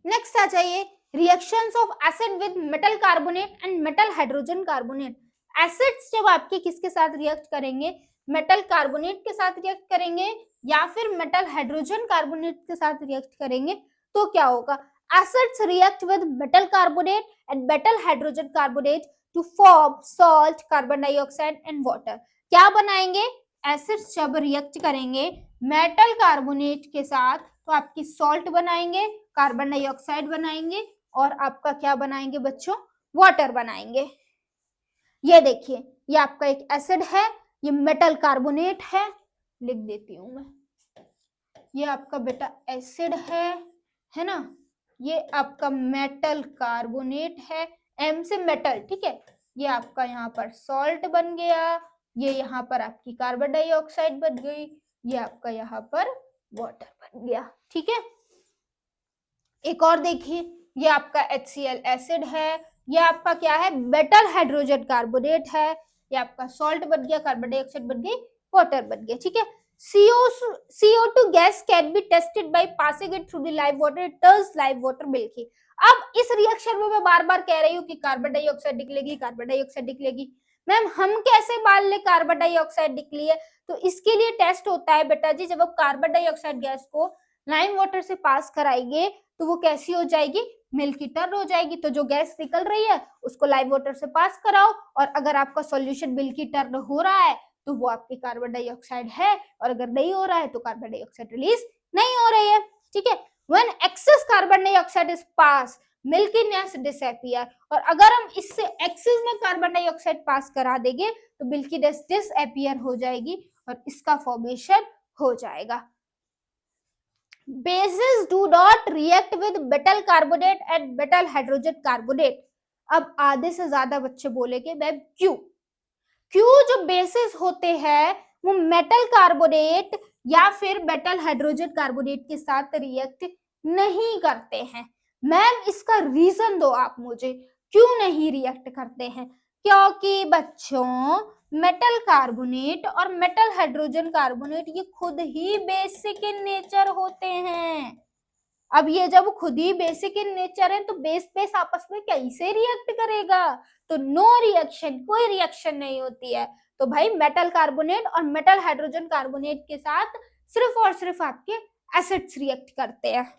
नेक्स्ट आ जाइए, reactions of acid with metal carbonate and metal hydrogen carbonate. Acids जब आपके किसके साथ रिएक्ट करेंगे, मेटल कार्बोनेट के साथ रिएक्ट करेंगे या फिर मेटल हाइड्रोजन कार्बोनेट के साथ रिएक्ट करेंगे, तो क्या होगा, acids react with metal carbonate and metal hydrogen carbonate to form salt, carbon dioxide and water. क्या बनाएंगे, एसिड्स जब रिएक्ट करेंगे मेटल कार्बोनेट के साथ तो आपकी सॉल्ट बनाएंगे, कार्बन डाइऑक्साइड बनाएंगे और आपका क्या बनाएंगे बच्चों, वाटर बनाएंगे। ये देखिए ये आपका एक एसिड है, ये मेटल कार्बोनेट है, लिख देती हूं मैं, ये आपका बेटा एसिड है ना, ये आपका मेटल कार्बोनेट है, M से मेटल, ठीक है, ये आपका यहाँ पर सॉल्ट बन गया, ये यहाँ पर आपकी कार्बन डाइऑक्साइड बन गई, ये आपका यहाँ पर वाटर बन गया। ठीक है, एक और देखिए, ये आपका HCl एसिड है, ये आपका क्या है, मेटल हाइड्रोजन कार्बोनेट है, ये आपका सॉल्ट बन गया, कार्बन डाइऑक्साइड बन गई, वाटर बन गया। ठीक है, CO2 gas can be tested by passing it through the live water, it turns live water milky. अब इस रिएक्शन में मैं बार बार कह रही हूँ कि कार्बन डाइऑक्साइड निकलेगी, कार्बन डाइऑक्साइड निकलेगी, मैम हम कैसे मान ले कार्बन डाइऑक्साइड निकली है, तो इसके लिए टेस्ट होता है बेटा जी, जब आप कार्बन डाइऑक्साइड गैस को लाइम वाटर से पास कराएंगे तो वो कैसी हो जाएगी, मिल्की टर्न हो जाएगी। तो जो गैस निकल रही है उसको लाइव वाटर से पास कराओ, और अगर आपका सॉल्यूशन मिल्की टर्न हो रहा है तो वो आपकी कार्बन डाइऑक्साइड है, और अगर नहीं हो रहा है तो कार्बन डाइऑक्साइड रिलीज नहीं हो रही है। ठीक है, when excess carbon dioxide is pass milkiness disappear, और अगर हम इससे एक्सेस में कार्बन डाइऑक्साइड पास करा देंगे तो मिल्कीनेस डिसअपियर हो जाएगी और इसका फॉर्मेशन हो जाएगा। Bases do not react with metal carbonate and metal hydrogen carbonate। अब आधे से ज्यादा बच्चे बोलेंगे मैम क्यों, क्यों जो बेसिस होते हैं वो मेटल कार्बोनेट या फिर मेटल हाइड्रोजन कार्बोनेट के साथ रिएक्ट नहीं करते हैं। मैम इसका रीजन दो आप मुझे, क्यों नहीं रिएक्ट करते हैं, क्योंकि बच्चों मेटल कार्बोनेट और मेटल हाइड्रोजन कार्बोनेट ये खुद ही बेसिक इन नेचर होते हैं। अब ये जब खुद ही बेसिक इन नेचर है तो बेस बेस आपस में कैसे रिएक्ट करेगा, तो नो रिएक्शन, कोई रिएक्शन नहीं होती है। तो भाई मेटल कार्बोनेट और मेटल हाइड्रोजन कार्बोनेट के साथ सिर्फ और सिर्फ आपके एसिड्स रिएक्ट करते हैं।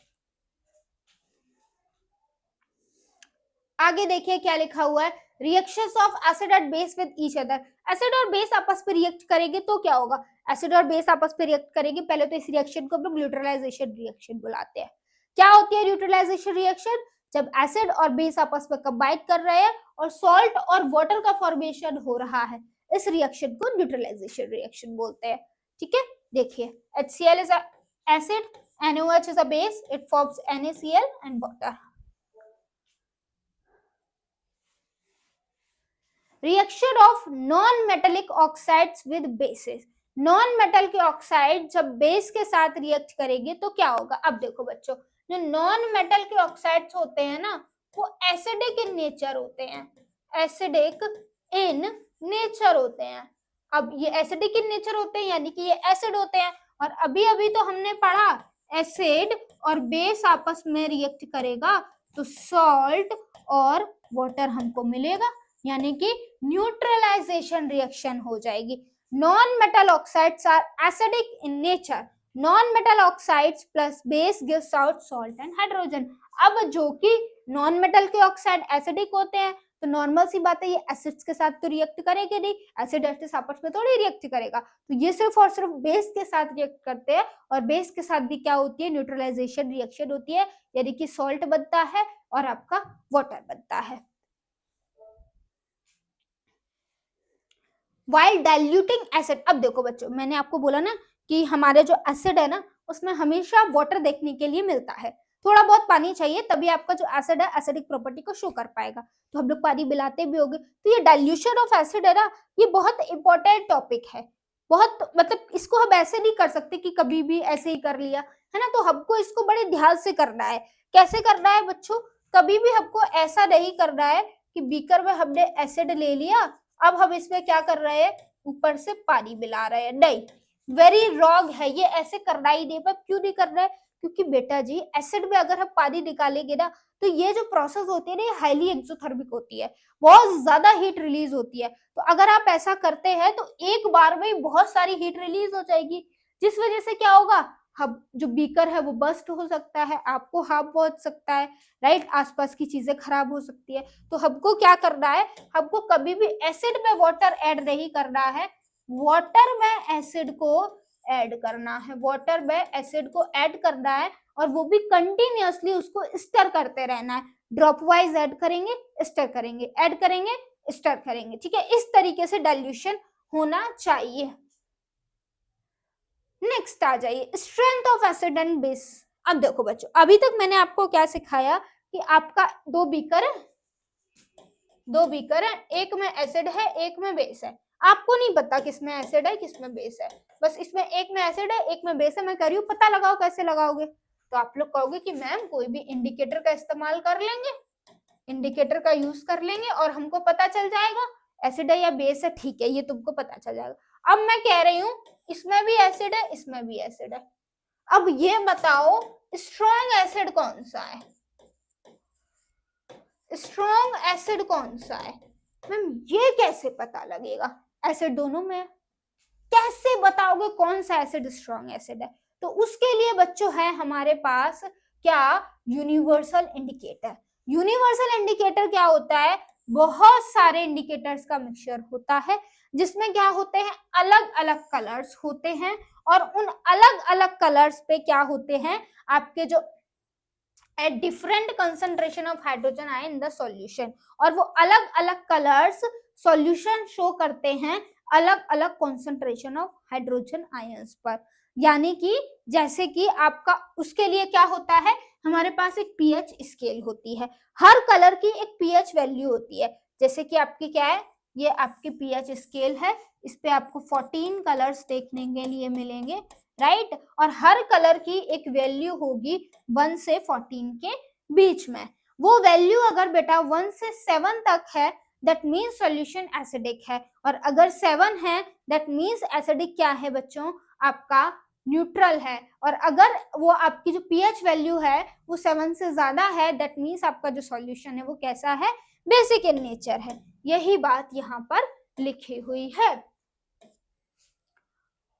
आगे देखिए क्या लिखा हुआ है, reactions of acid at base with each other. Acid और बेस आपस में रिएक्ट करेंगे तो क्या होगा, एसिड और बेस आपस में रिएक्ट करेंगे, पहले तो इस रिएक्शन को हम लोग न्यूट्रलाइजेशन रिएक्शन बुलाते हैं। क्या होती है न्यूट्रलाइजेशन रिएक्शन, जब एसिड और बेस आपस में कंबाइन कर रहे हैं और सॉल्ट और वाटर का फॉर्मेशन हो रहा है, इस रिएक्शन को न्यूट्रलाइजेशन रिएक्शन बोलते हैं। ठीक है, देखिए HCl is a acid, NaOH is a base, it forms NaCl and water. Reaction of non metallic oxides with basis, non metal के ऑक्साइड जब बेस के साथ रिएक्ट करेंगे तो क्या होगा। अब देखो बच्चों, जो नॉन मेटल के ऑक्साइड्स होते हैं ना, वो एसिडिक इन नेचर होते हैं, एसिडिक इन नेचर होते हैं। अब ये एसिडिक इन नेचर होते हैं यानी कि ये एसिड होते हैं, और अभी अभी तो हमने पढ़ा एसिड और बेस आपस में रिएक्ट करेगा तो सॉल्ट और वाटर हमको मिलेगा, यानी कि न्यूट्रलाइजेशन रिएक्शन हो जाएगी। Non metal oxides are acidic in nature, non metal oxides plus base gives out salt and hydrogen. अब जो कि नॉन मेटल के ऑक्साइड एसिडिक होते हैं तो नॉर्मल सी बात है, ये एसिड्स के साथ तो रिएक्ट करेंगे नहीं, एसिड एसिड आपस में थोड़ी रिएक्ट करेगा, तो ये सिर्फ और सिर्फ बेस के साथ रिएक्ट करते हैं, और बेस के साथ भी क्या होती है, न्यूट्रलाइजेशन रिएक्शन होती है, यानी कि सॉल्ट बनता है और आपका वाटर बनता है। वाइल डाइल्यूटिंग एसिड, अब देखो बच्चों, मैंने आपको बोला ना कि हमारे जो एसिड है ना उसमें हमेशा वाटर देखने के लिए मिलता है, थोड़ा बहुत पानी चाहिए तभी आपका जो एसिड है एसिडिक प्रॉपर्टी को शो कर पाएगा, तो हम लोग पानी मिलाते भी होंगे। तो ये डाइल्यूशन ऑफ एसिड है ना, ये बहुत इंपॉर्टेंट टॉपिक है, बहुत मतलब इसको हम ऐसे नहीं कर सकते कि कभी भी ऐसे ही कर लिया है ना, तो हमको इसको बड़े ध्यान से करना है। कैसे करना है बच्चों, कभी भी हमको ऐसा नहीं करना है कि बीकर में हमने एसिड ले लिया, अब हम इसमें क्या कर रहे हैं, ऊपर से पानी मिला रहे हैं, नहीं, वेरी रॉन्ग है, ये ऐसे करना ही नहीं। पर क्यों नहीं कर रहे हैं, क्योंकि बेटा जी एसिड में अगर हम पानी निकालेंगे ना तो ये जो प्रोसेस होती है ना, ये हाईली एक्सोथर्मिक होती है, बहुत ज्यादा हीट रिलीज होती है, तो अगर आप ऐसा करते हैं तो एक बार में बहुत सारी हीट रिलीज हो जाएगी, जिस वजह से क्या होगा, हम जो बीकर है वो बस्ट हो सकता है, आपको हार्म पहुंच सकता है, राइट, आसपास की चीजें खराब हो सकती है। तो हमको क्या करना है, हमको कभी भी एसिड में वाटर ऐड नहीं करना है, वाटर में एसिड को ऐड करना है, वाटर में एसिड को ऐड करना है, और वो भी कंटिन्यूअसली उसको स्टर करते रहना है, ड्रॉप वाइज ऐड करेंगे, स्टर करेंगे, ऐड करेंगे, स्टर करेंगे, ठीक है, इस तरीके से डाइल्यूशन होना चाहिए। नेक्स्ट आ जाइए, strength of acid and base. अब देखो बच्चों, अभी तक मैंने आपको क्या सिखाया कि आपका दो बीकर है, एक में एसिड है एक में बेस है, आपको नहीं पता किसमें एसिड है किसमें बेस है, बस इसमें एक में एसिड है एक में बेस है, मैं कह रही हूँ पता लगाओ, कैसे लगाओगे, तो आप लोग कहोगे कि मैम कोई भी इंडिकेटर का इस्तेमाल कर लेंगे, इंडिकेटर का यूज कर लेंगे और हमको पता चल जाएगा एसिड है या बेस है, ठीक है, ये तुमको पता चल जाएगा। अब मैं कह रही हूँ इसमें भी एसिड है इसमें भी एसिड है, अब ये बताओ स्ट्रॉन्ग एसिड कौन सा है, स्ट्रॉन्ग एसिड कौन सा है, मैम ये कैसे पता लगेगा, एसिड दोनों में, कैसे बताओगे कौन सा एसिड स्ट्रॉन्ग एसिड है, तो उसके लिए बच्चों है हमारे पास क्या, यूनिवर्सल इंडिकेटर। यूनिवर्सल इंडिकेटर क्या होता है, बहुत सारे इंडिकेटर्स का मिक्सचर होता है, जिसमें क्या होते हैं, अलग अलग कलर्स होते हैं, और उन अलग अलग कलर्स पे क्या होते हैं, आपके जो at different concentration of hydrogen ion in the solution, और वो अलग अलग कलर्स सॉल्यूशन शो करते हैं अलग अलग कॉन्सेंट्रेशन ऑफ हाइड्रोजन आयंस पर, यानी कि जैसे कि आपका उसके लिए क्या होता है, हमारे पास एक पीएच स्केल होती है, हर कलर की एक पीएच वैल्यू होती है, जैसे कि आपकी क्या है, ये आपकी पीएच स्केल है, इस पे आपको 14 कलर्स देखने के लिए मिलेंगे, राइट, और हर कलर की एक वैल्यू होगी 1 से 14 के बीच में, वो वैल्यू अगर बेटा 1 से 7 तक है दैट मीन्स सॉल्यूशन एसिडिक है, और अगर 7 है दैट मीन्स एसिडिक क्या है बच्चों, आपका न्यूट्रल है, और अगर वो आपकी जो पीएच वैल्यू है वो 7 से ज्यादा है दैट मीन्स आपका जो सॉल्यूशन है वो कैसा है, बेसिक इन नेचर है, यही बात यहाँ पर लिखी हुई है।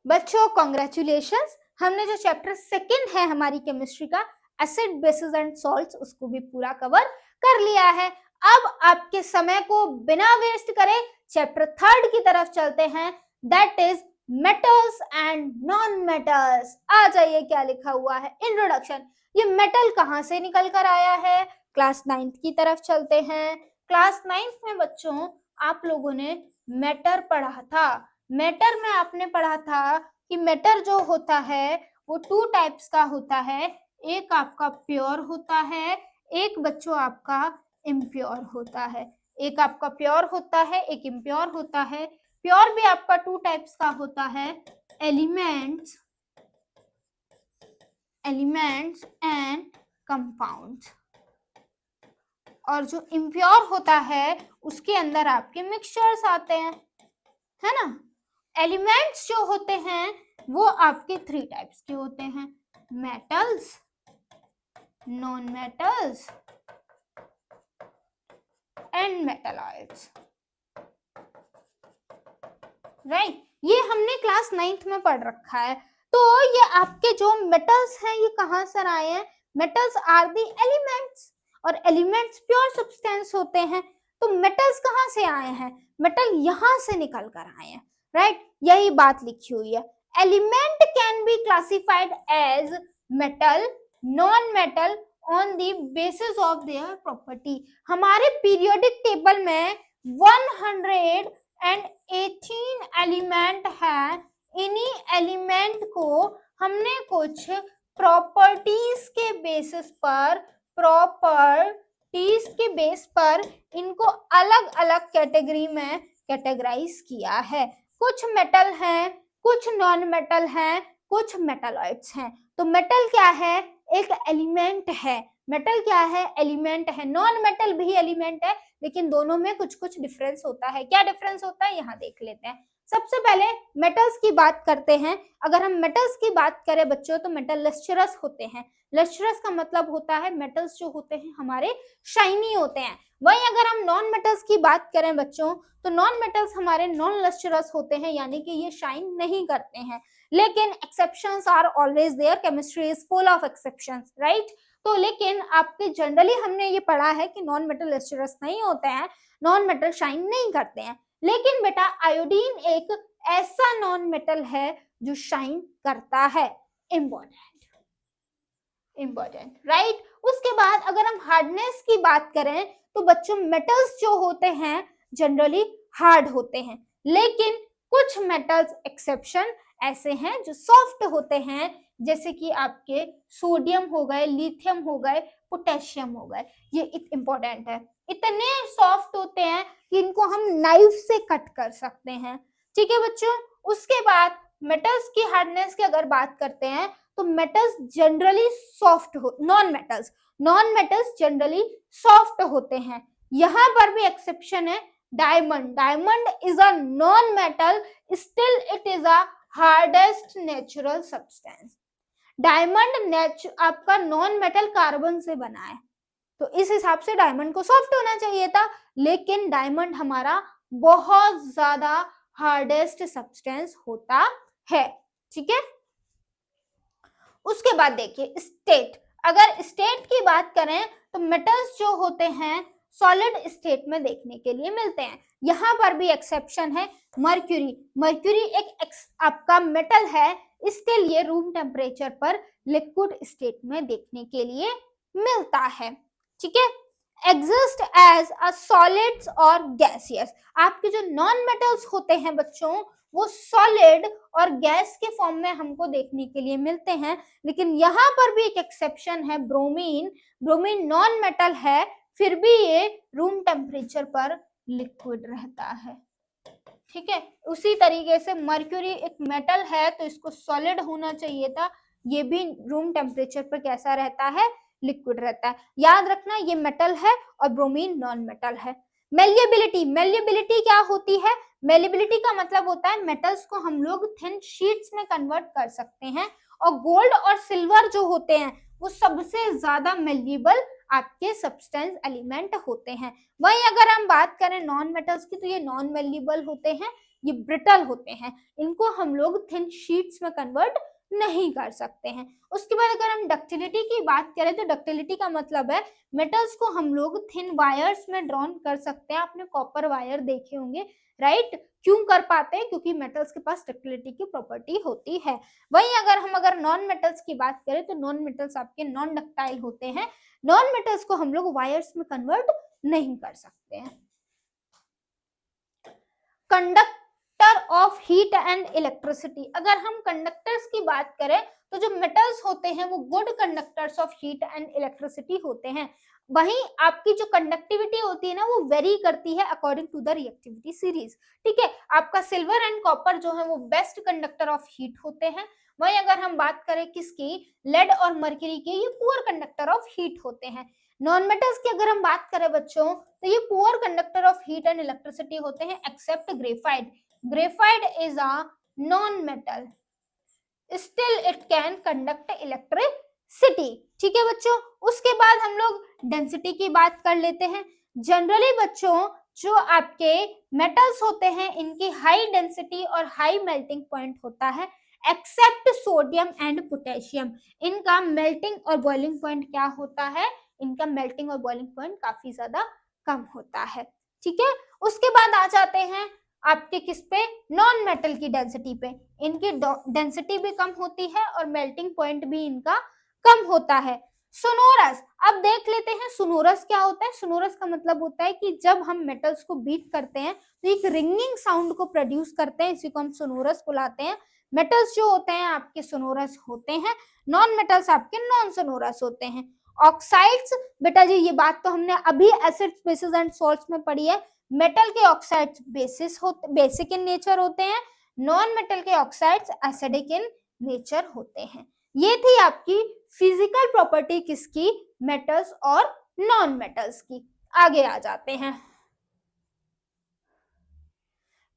बच्चों कॉन्ग्रेचुलेशंस, हमने जो चैप्टर सेकंड है हमारी केमिस्ट्री का, एसिड बेसिस एंड सॉल्ट्स, उसको भी पूरा कवर कर लिया है। अब आपके समय को बिना वेस्ट करे चैप्टर 3 की तरफ चलते हैं, that is metals and non metals. आ जाइए, क्या लिखा हुआ है, इंट्रोडक्शन। ये मेटल कहां से निकल कर आया है, क्लास 9th की तरफ चलते हैं। क्लास 9th में बच्चों आप लोगों ने मैटर पढ़ा था। मैटर में आपने पढ़ा था कि मैटर जो होता है वो 2 टाइप्स का होता है, एक आपका प्योर होता है, एक बच्चों आपका इम्प्योर होता है। एक आपका प्योर होता है, एक इम्प्योर होता है। प्योर भी आपका 2 टाइप्स का होता है, एलिमेंट्स एंड कंपाउंड्स। और जो इम्प्योर होता है उसके अंदर आपके मिक्सचर्स आते हैं, है ना। एलिमेंट्स जो होते हैं वो आपके 3 टाइप्स के होते हैं, metals, non metals and metalloids, right. ये हमने क्लास 9th में पढ़ रखा है। तो ये आपके जो मेटल्स हैं ये कहां से आए हैं, मेटल्स आर दी एलिमेंट्स, और एलिमेंट्स प्योर सब्सटेंस होते हैं। तो मेटल्स कहां से आए हैं, मेटल यहां से निकल कर आए हैं, राइट। यही बात लिखी हुई है, element can be classified as metal, non metal on the basis of their property. हमारे पीरियोडिक टेबल में 118 एलिमेंट है। इन्हीं एलिमेंट को हमने कुछ प्रॉपर्टीज के बेसिस पर इनको अलग अलग कैटेगरी में कैटेगराइज किया है। कुछ मेटल हैं, कुछ नॉन मेटल हैं, कुछ मेटालॉइड्स हैं। तो मेटल क्या है, एक एलिमेंट है। मेटल क्या है, एलिमेंट है। नॉन मेटल भी एलिमेंट है, लेकिन दोनों में कुछ कुछ डिफरेंस होता है। क्या डिफरेंस होता है यहाँ देख लेते हैं। सबसे पहले मेटल्स की बात करते हैं। अगर हम मेटल्स की बात करें बच्चों, तो मेटल लस्ट्रस होते हैं। लस्ट्रस का मतलब होता है मेटल्स जो होते हैं हमारे शाइनी होते हैं। वहीं अगर हम नॉन मेटल्स की बात करें बच्चों, तो नॉन मेटल्स हमारे नॉन लस्ट्रस होते हैं, यानी कि ये शाइन नहीं करते हैं। लेकिन exceptions are always there, chemistry is full of exceptions, right. तो लेकिन आपके जनरली हमने ये पढ़ा है कि नॉन मेटल लस्ट्रस नहीं होते हैं, नॉन मेटल शाइन नहीं करते हैं। लेकिन बेटा आयोडीन एक ऐसा नॉन मेटल है जो शाइन करता है। Important, right. उसके बाद अगर हम हार्डनेस की बात करें, तो बच्चों मेटल्स जो होते हैं जनरली हार्ड होते हैं, लेकिन कुछ मेटल्स एक्सेप्शन ऐसे हैं जो सॉफ्ट होते हैं, जैसे कि आपके सोडियम हो गए, लिथियम हो गए, पोटेशियम हो गए। ये इंपॉर्टेंट है, इतने सॉफ्ट होते हैं कि इनको हम नाइफ से कट कर सकते हैं, ठीक है बच्चों। उसके बाद मेटल्स की हार्डनेस की अगर बात करते हैं, तो मेटल्स जनरली सॉफ्ट हो, नॉन मेटल्स जनरली सॉफ्ट होते हैं। यहां पर भी एक्सेप्शन है, diamond is a non metal, still it is a hardest natural substance. Diamond आपका नॉन मेटल कार्बन से बना है, तो इस हिसाब से डायमंड को सॉफ्ट होना चाहिए था, लेकिन डायमंड हमारा बहुत ज्यादा हार्डेस्ट सब्सटेंस होता है, ठीक है। उसके बाद देखिए स्टेट, अगर स्टेट की बात करें तो मेटल्स जो होते हैं सॉलिड स्टेट में देखने के लिए मिलते हैं। यहां पर भी एक्सेप्शन है, मर्क्यूरी एक आपका मेटल है, इसके लिए रूम टेम्परेचर पर लिक्विड स्टेट में देखने के लिए मिलता है, ठीक है। एग्जिस्ट एज अ सॉलिड्स और गैसियस, आपके जो नॉन मेटल्स होते हैं बच्चों वो सॉलिड और गैस के फॉर्म में हमको देखने के लिए मिलते हैं। लेकिन यहाँ पर भी एक एक्सेप्शन है, ब्रोमीन नॉन मेटल है, फिर भी ये रूम टेम्परेचर पर लिक्विड रहता है, ठीक है। उसी तरीके से मर्क्यूरी एक मेटल है, तो इसको सॉलिड होना चाहिए था, ये भी रूम टेम्परेचर पर कैसा रहता है, लिक्विड रहता है। याद रखना ये मेटल है और ब्रोमीन नॉन मेटल है। मेलिएबिलिटी क्या होती है, मेलिएबिलिटी का मतलब होता है मेटल्स को हम लोग थिन शीट्स में कन्वर्ट कर सकते हैं, और गोल्ड और सिल्वर जो होते हैं वो सबसे ज्यादा मेलिएबल आपके सब्सटेंस एलिमेंट होते हैं। वहीं अगर हम बात करें नॉन मेटल्स की, तो ये नॉन मेलिएबल होते हैं, ये ब्रिटल होते हैं, इनको हम लोग थिन शीट्स में कन्वर्ट नहीं कर सकते हैं। उसके बाद अगर हम डक्टिलिटी की बात करें तो डक्टिलिटी का मतलब है मेटल्स को हम लोग थिन वायर्स में ड्रॉन कर सकते हैं। आपने कॉपर वायर देखे होंगे, राइट? क्यों कर पाते हैं? क्योंकि मेटल्स के पास डक्टिलिटी की प्रॉपर्टी होती है। वहीं अगर नॉन मेटल्स की बात करें तो नॉन मेटल्स आपके नॉन डक्टाइल होते हैं। नॉन मेटल्स को हम लोग वायर्स में कन्वर्ट नहीं कर सकते हैं। Conductor of heat and electricity, अगर हम कंडक्टर्स की बात करें तो जो मेटल्स होते हैं वो good conductors of heat and electricity होते हैं। वहीं आपकी जो कंडक्टिविटी होती है ना वो वेरी करती है according to the reactivity series. ठीक है, आपका सिल्वर एंड कॉपर जो है वो बेस्ट कंडक्टर ऑफ हीट होते हैं। वहीं अगर हम बात करें किसकी, लेड और मर्क्यूरी के, ये पुअर कंडक्टर ऑफ हीट होते हैं। नॉन मेटल्स की अगर हम बात करें बच्चों तो ये poor conductor of heat and electricity होते हैं except graphite. Graphite is a non metal, still it can conduct electricity. ठीक है बच्चों, उसके बाद हम लोग डेंसिटी की बात कर लेते हैं। जनरली बच्चों जो आपके मेटल्स होते हैं इनकी हाई डेंसिटी और हाई मेल्टिंग पॉइंट होता है एक्सेप्ट सोडियम एंड पोटेशियम। इनका मेल्टिंग और बॉइलिंग पॉइंट क्या होता है? इनका मेल्टिंग और बॉइलिंग पॉइंट काफी ज्यादा कम होता है। ठीक है, उसके बाद आ जाते हैं आपके किस पे, नॉन मेटल की डेंसिटी पे। इनकी डेंसिटी भी कम होती है और मेल्टिंग पॉइंट भी इनका कम होता है। सोनोरस, अब देख लेते हैं सोनोरस क्या होता है। सोनोरस का मतलब होता है कि जब हम मेटल्स को बीट करते हैं तो एक रिंगिंग साउंड को प्रोड्यूस करते हैं, इसी को हम सोनोरस बुलाते हैं। मेटल्स जो होते हैं आपके सोनोरस होते हैं, नॉन मेटल्स आपके नॉन सोनोरस होते हैं। ऑक्साइड्स, बेटा जी ये बात तो हमने अभी एसिड्स बेसिस एंड सॉल्ट्स में पढ़ी है। मेटल के ऑक्साइड्स बेसिक इन नेचर होते हैं, नॉन मेटल के ऑक्साइड्स एसिडिक इन नेचर होते हैं। ये थी आपकी फिजिकल प्रॉपर्टी किसकी, मेटल्स और नॉन मेटल्स की। आगे आ जाते हैं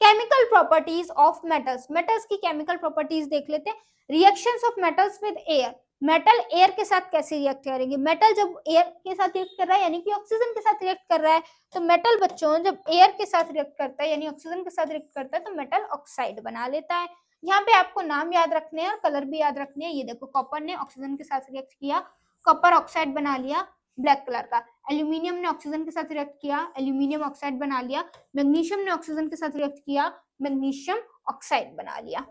chemical properties of metals. Metals की केमिकल प्रॉपर्टीज देख लेते हैं। Reactions of metals with air, metal air के साथ कैसे रिएक्ट करेंगे। मेटल जब एयर के साथ रिएक्ट कर रहा है यानी कि ऑक्सीजन के साथ रिएक्ट कर रहा है, तो मेटल बच्चों जब एयर के साथ रिएक्ट करता है यानी ऑक्सीजन के साथ रिएक्ट करता है तो मेटल ऑक्साइड बना लेता है। यहाँ पे आपको नाम याद रखने हैं और कलर भी याद रखने हैं। ये देखो कॉपर ने ऑक्सीजन के साथ रिएक्ट किया, कॉपर ऑक्साइड बना लिया ब्लैक कलर का। एल्यूमिनियम ने ऑक्सीजन के साथ रिएक्ट किया, एल्यूमिनियम ऑक्साइड बना लिया। मैग्नीशियम ने ऑक्सीजन के साथ रिएक्ट किया, मैग्नीशियम ऑक्साइड बना लिया।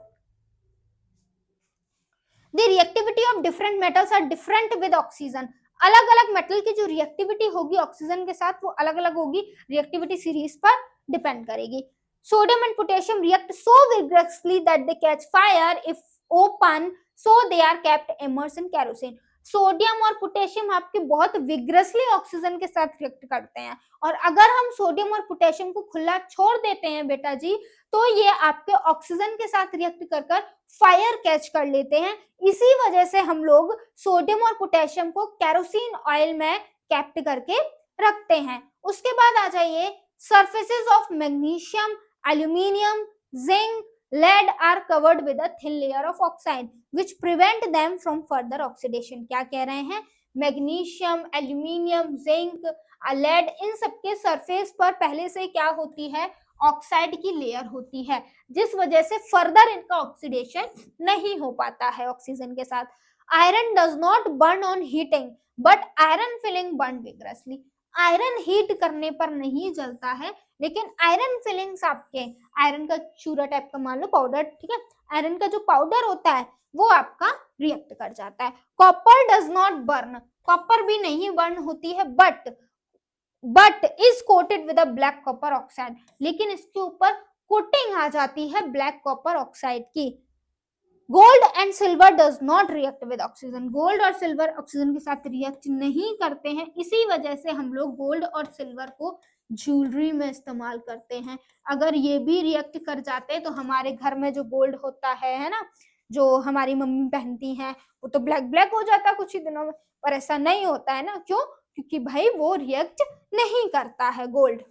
The reactivity of different metals are different with oxygen. अलग अलग मेटल की जो रिएक्टिविटी होगी ऑक्सीजन के साथ वो अलग अलग होगी, रिएक्टिविटी सीरीज पर डिपेंड करेगी। Sodium and potassium react so vigorously that they catch fire if open, so they are kept immersed in kerosene. Sodium और पोटेशियम आपके बहुत विग्रसली ऑक्सीजन के साथ रिएक्ट करते हैं, और अगर हम सोडियम और पोटेशियम को खुला छोड़ देते हैं बेटा जी तो ये आपके ऑक्सीजन के साथ रिएक्ट कर कर फायर कैच कर लेते हैं। इसी वजह से हम लोग सोडियम और पोटेशियम को केरोसिन ऑयल में कैप्ट करके रखते हैं। उसके बाद आ जाइए surfaces of magnesium, aluminium, zinc, lead are covered with a thin layer of oxide which prevent them from further oxidation. क्या कह रहे हैं, मैग्नीशियम, एल्यूमिनियम, जिंक, लेड, इन सबके सरफेस पर पहले से क्या होती है, ऑक्साइड की लेयर होती है, जिस वजह से फर्दर इनका ऑक्सीडेशन नहीं हो पाता है ऑक्सीजन के साथ। Iron does not burn on heating but iron filling burn vigorously. Iron heat करने पर नहीं जलता है, लेकिन आयरन फिलिंग्स आपके आयरन का चूरा टाइप का मान लो पाउडर, ठीक है, आयरन का जो पाउडर होता है वो आपका रिएक्ट कर जाता है। Copper does not burn, copper भी नहीं बर्न होती है but is coated with a black copper oxide, लेकिन इसके ऊपर कोटिंग आ जाती है ब्लैक कॉपर ऑक्साइड की। Gold and silver does not react with oxygen, gold और सिल्वर ऑक्सीजन के साथ रिएक्ट नहीं करते हैं, इसी वजह से हम लोग गोल्ड और सिल्वर को ज्वेलरी में इस्तेमाल करते हैं। अगर ये भी रिएक्ट कर जाते हैं तो हमारे घर में जो गोल्ड होता है ना, जो हमारी मम्मी पहनती हैं, वो तो ब्लैक ब्लैक हो जाता है कुछ ही दिनों में, पर ऐसा नहीं होता है ना, क्यों, क्योंकि भाई वो रिएक्ट नहीं करता है गोल्ड।